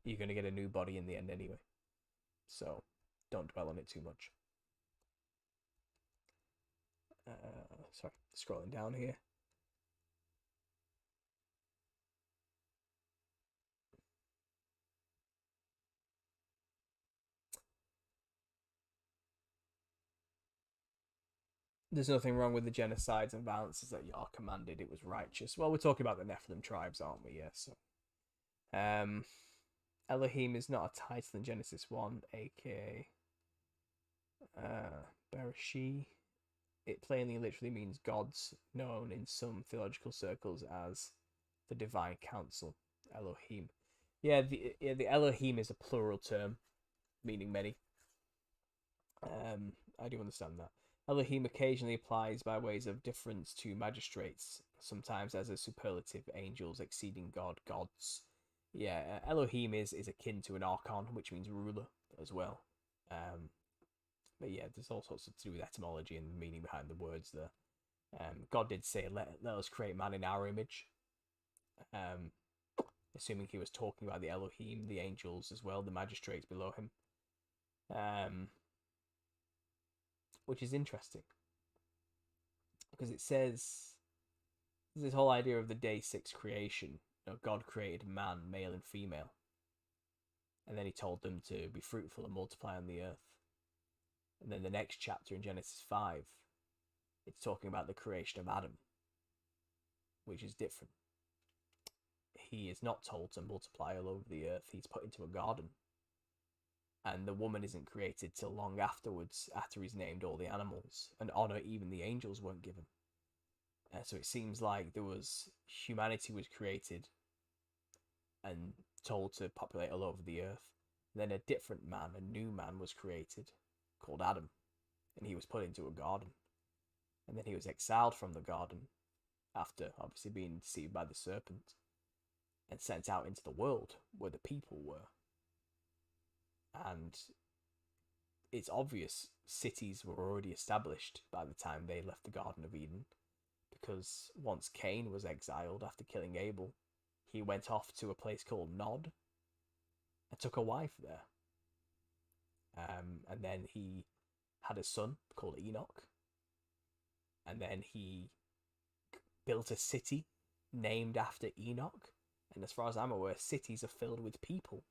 S1: you're going to get a new body in the end anyway. So don't dwell on it too much. Sorry, scrolling down here. There's nothing wrong with the genocides and violences that Yah commanded. It was righteous. Well, we're talking about the Nephilim tribes, aren't we? Yeah, so. Elohim is not a title in Genesis 1, aka Bereshit. It plainly literally means gods, known in some theological circles as the divine council, Elohim. Yeah, the Elohim is a plural term, meaning many. I do understand that. Elohim occasionally applies by ways of difference to magistrates, sometimes as a superlative, angels exceeding God, gods. Yeah, Elohim is akin to an archon, which means ruler as well. But yeah, there's all sorts to do with etymology and meaning behind the words there. God did say, let us create man in our image. Assuming he was talking about the Elohim, the angels as well, the magistrates below him. Which is interesting. Because it says, this whole idea of the day 6 creation. God created man, male and female. And then he told them to be fruitful and multiply on the earth. And then the next chapter in Genesis 5, it's talking about the creation of Adam, which is different. He is not told to multiply all over the earth. He's put into a garden. And the woman isn't created till long afterwards, after he's named all the animals. And honor even the angels weren't given. So it seems like humanity was created and told to populate all over the earth. Then a different man, a new man, was created called Adam. And he was put into a garden. And then he was exiled from the garden after obviously being deceived by the serpent and sent out into the world where the people were. And it's obvious cities were already established by the time they left the Garden of Eden, because once Cain was exiled after killing Abel, he went off to a place called Nod and took a wife there. And then he had a son called Enoch. And then he built a city named after Enoch. And as far as I'm aware, cities are filled with people.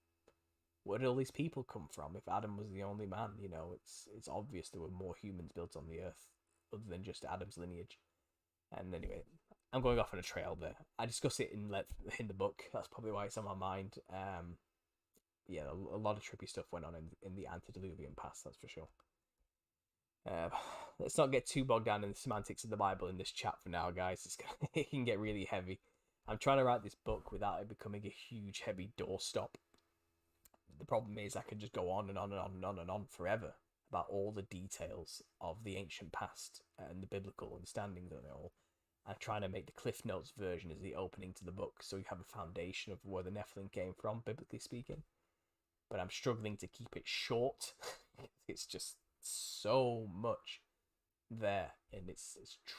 S1: Where did all these people come from? If Adam was the only man, it's obvious there were more humans built on the earth other than just Adam's lineage. And anyway, I'm going off on a trail there. I discuss it in the book. That's probably why it's on my mind. A lot of trippy stuff went on in the antediluvian past, that's for sure. Let's not get too bogged down in the semantics of the Bible in this chat for now, guys. It can get really heavy. I'm trying to write this book without it becoming a huge, heavy doorstop. The problem is I could just go on and on and on and on and on forever about all the details of the ancient past and the biblical understandings of it all. I'm trying to make the Cliff Notes version as the opening to the book, so you have a foundation of where the Nephilim came from, biblically speaking. But I'm struggling to keep it short. It's just so much there, and it's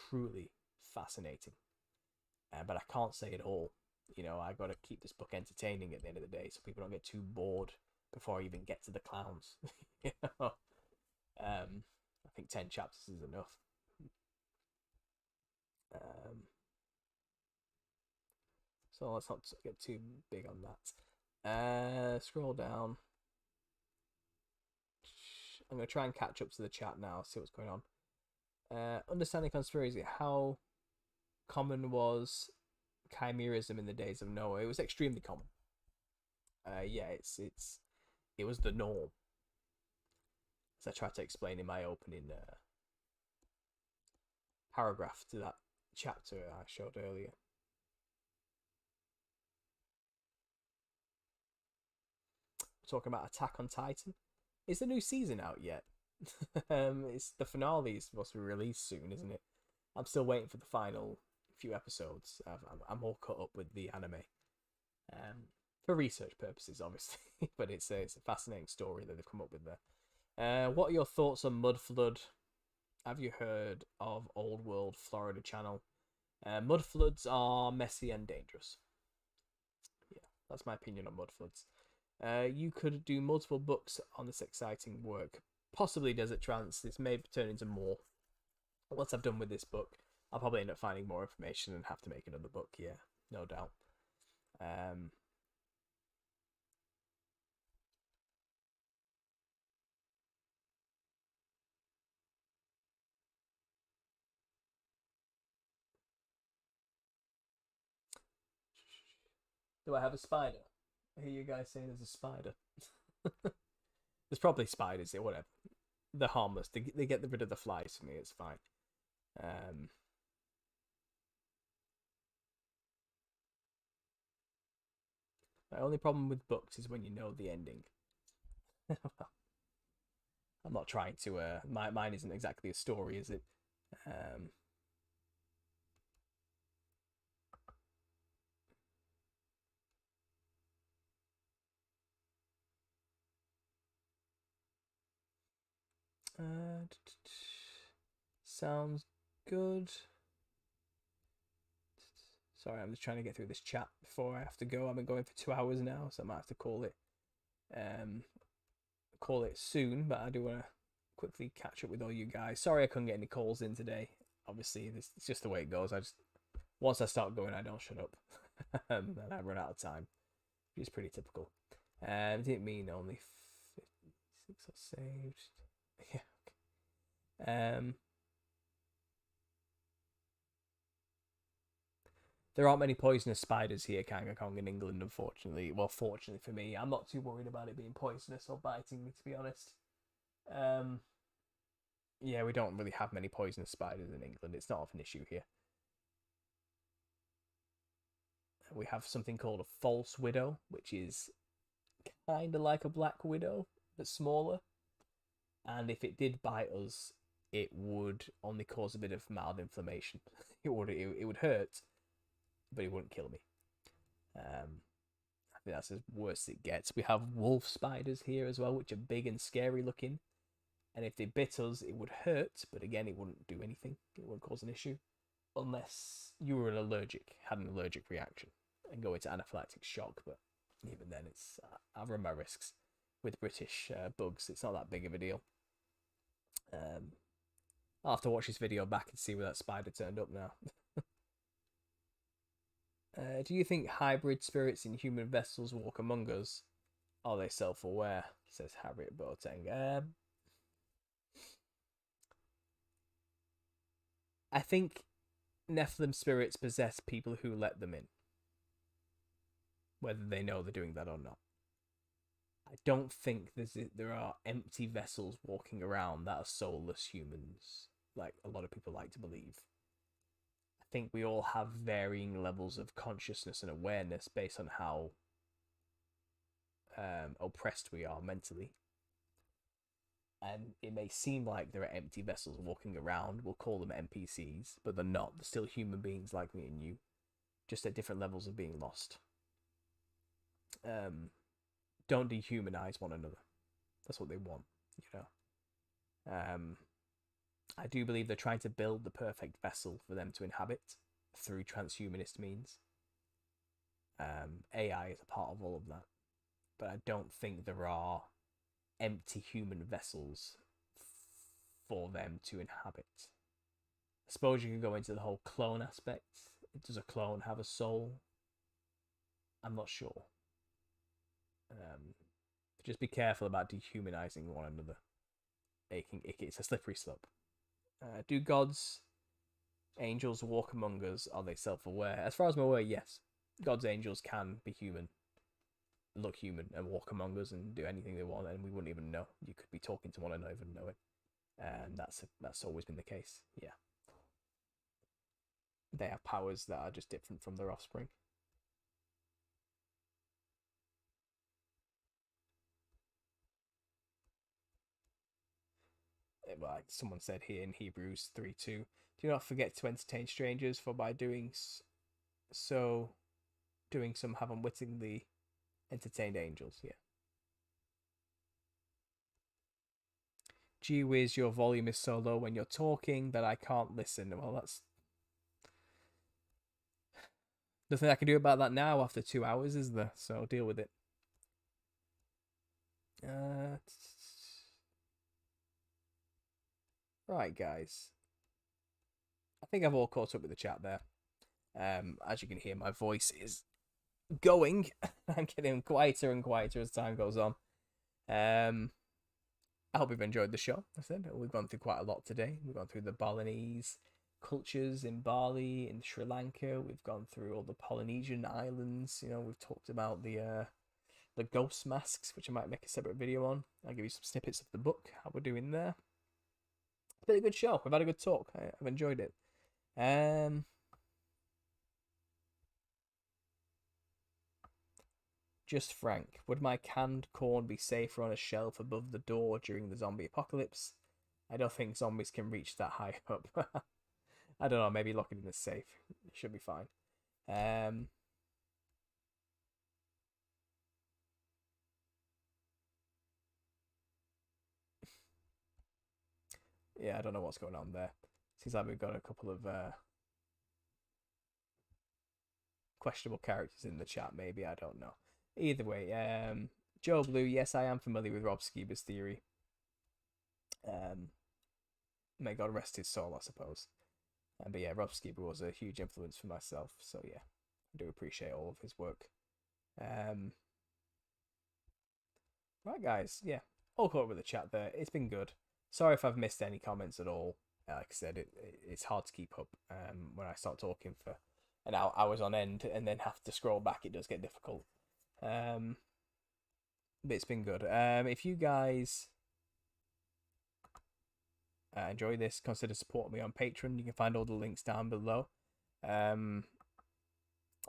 S1: truly fascinating. But I can't say it all. I got to keep this book entertaining at the end of the day, so people don't get too bored before I even get to the clowns. I think 10 chapters is enough. So let's not get too big on that. Scroll down. I'm going to try and catch up to the chat now, see what's going on. Understanding conspiracy. How common was chimerism in the days of Noah? It was extremely common. It was the norm, as I tried to explain in my opening paragraph to that chapter I showed earlier. Talking about Attack on Titan. Is the new season out yet? It's the finale is supposed to be released soon, isn't it? I'm still waiting for the final few episodes. I'm all caught up with the anime, for research purposes, obviously. But it's a fascinating story that they've come up with there. What are your thoughts on Mud Flood? Have you heard of Old World Florida Channel? Mud floods are messy and dangerous. Yeah, that's my opinion on mud floods. You could do multiple books on this exciting work. Possibly Desert Trance. This may turn into more. Once I've done with this book, I'll probably end up finding more information and have to make another book. Yeah, no doubt. Do I have a spider? I hear you guys saying there's a spider. There's probably spiders here, whatever. They're harmless. They get rid of the flies for me, it's fine. My only problem with books is when you know the ending. I'm not trying to, mine isn't exactly a story, is it? Sounds good. Sorry, I'm just trying to get through this chat before I have to go. I've been going for 2 hours now, so I might have to call it soon. But I do want to quickly catch up with all you guys. Sorry I couldn't get any calls in today. Obviously, it's just the way it goes. Once I start going, I don't shut up, and I run out of time, which is pretty typical. Didn't mean only 56 are saved. Yeah. There aren't many poisonous spiders here, Kanga Kong, in England, unfortunately. Well, fortunately for me, I'm not too worried about it being poisonous or biting me, to be honest. Um, yeah, we don't really have many poisonous spiders in England. It's not an issue here. We have something called a false widow, which is kind of like a black widow, but smaller. And if it did bite us, it would only cause a bit of mild inflammation. It would hurt, but it wouldn't kill me. I think that's as worst it gets. We have wolf spiders here as well, which are big and scary looking. And if they bit us, it would hurt, but again, it wouldn't do anything. It wouldn't cause an issue. Unless you were had an allergic reaction, and go into anaphylactic shock. But even then, I run my risks with British bugs. It's not that big of a deal. I'll have to watch this video back and see where that spider turned up now. Do you think hybrid spirits in human vessels walk among us? Are they self-aware? Says Harriet Boateng. I think Nephilim spirits possess people who let them in, whether they know they're doing that or not. I don't think there are empty vessels walking around that are soulless humans, like a lot of people like to believe. I think we all have varying levels of consciousness and awareness based on how oppressed we are mentally. And it may seem like there are empty vessels walking around. We'll call them NPCs, but they're not. They're still human beings like me and you, just at different levels of being lost. Don't dehumanize one another. That's what they want, you know. I do believe they're trying to build the perfect vessel for them to inhabit through transhumanist means. AI is a part of all of that, but I don't think there are empty human vessels for them to inhabit. I suppose you can go into the whole clone aspect. Does a clone have a soul? I'm not sure. Just be careful about dehumanizing one another. It's a slippery slope. Do God's angels walk among us? Are they self-aware? As far as I'm aware, yes. God's angels can be human, look human, and walk among us and do anything they want, and we wouldn't even know. You could be talking to one and not even know it. And that's always been the case. Yeah. They have powers that are just different from their offspring. Like someone said here in Hebrews 3:2, do not forget to entertain strangers, for by doing some have unwittingly entertained angels. Yeah. Gee whiz, your volume is so low when you're talking that I can't listen. Well, that's nothing I can do about that now after 2 hours, is there? So deal with it. Right, guys. I think I've all caught up with the chat there. As you can hear, my voice is going. I'm getting quieter and quieter as time goes on. I hope you've enjoyed the show. I said we've gone through quite a lot today. We've gone through the Balinese cultures in Bali, in Sri Lanka. We've gone through all the Polynesian islands. You know, we've talked about the ghost masks, which I might make a separate video on. I'll give you some snippets of the book, how we're doing there. It's been a good show. We've had a good talk. I've enjoyed it. Just Frank, would my canned corn be safer on a shelf above the door during the zombie apocalypse? I don't think zombies can reach that high up. I don't know, maybe lock it in the safe. It should be fine. Yeah, I don't know what's going on there. Seems like we've got a couple of questionable characters in the chat, maybe, I don't know. Either way, Joe Blue, yes, I am familiar with Rob Skiba's theory. May God rest his soul, I suppose. But yeah, Rob Skiba was a huge influence for myself, so yeah, I do appreciate all of his work. Right, guys. Yeah, all caught up with the chat there. It's been good. Sorry if I've missed any comments at all. Like I said, it's hard to keep up when I start talking for an hours on end and then have to scroll back. It does get difficult. But it's been good. If you guys enjoy this, consider supporting me on Patreon. You can find all the links down below. I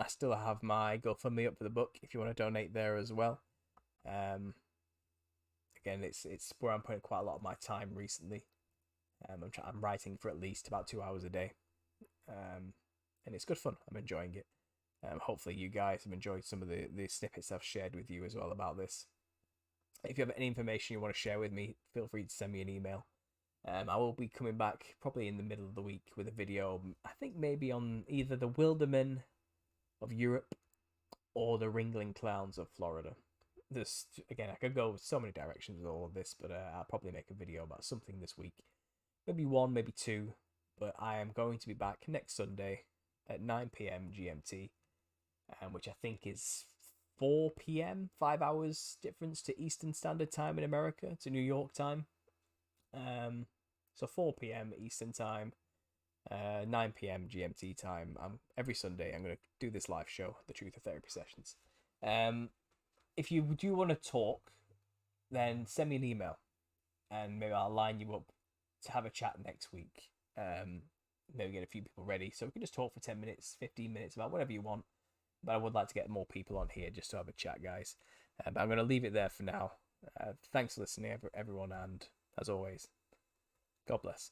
S1: still have my GoFundMe up for the book if you want to donate there as well. Again, it's where I'm putting quite a lot of my time recently. I'm writing for at least about 2 hours a day, and it's good fun. I'm enjoying it. Hopefully you guys have enjoyed some of the snippets I've shared with you as well about this. If you have any information you want to share with me, feel free to send me an email. I will be coming back probably in the middle of the week with a video, I think maybe on either the Wildermen of Europe or the Ringling Clowns of Florida. This, again, I could go so many directions with all of this, but I'll probably make a video about something this week. Maybe one, maybe two, but I am going to be back next Sunday at 9 p.m. GMT, which I think is 4 p.m., 5 hours difference to Eastern Standard Time in America, to New York time. So 4 p.m. Eastern Time, 9 p.m. GMT time. Every Sunday I'm going to do this live show, The Truth of Therapy Sessions. If you do want to talk, then send me an email, and maybe I'll line you up to have a chat next week. Maybe get a few people ready so we can just talk for 10 minutes, 15 minutes about whatever you want. But I would like to get more people on here just to have a chat, guys. But I'm going to leave it there for now. Thanks for listening, everyone, and as always, God bless.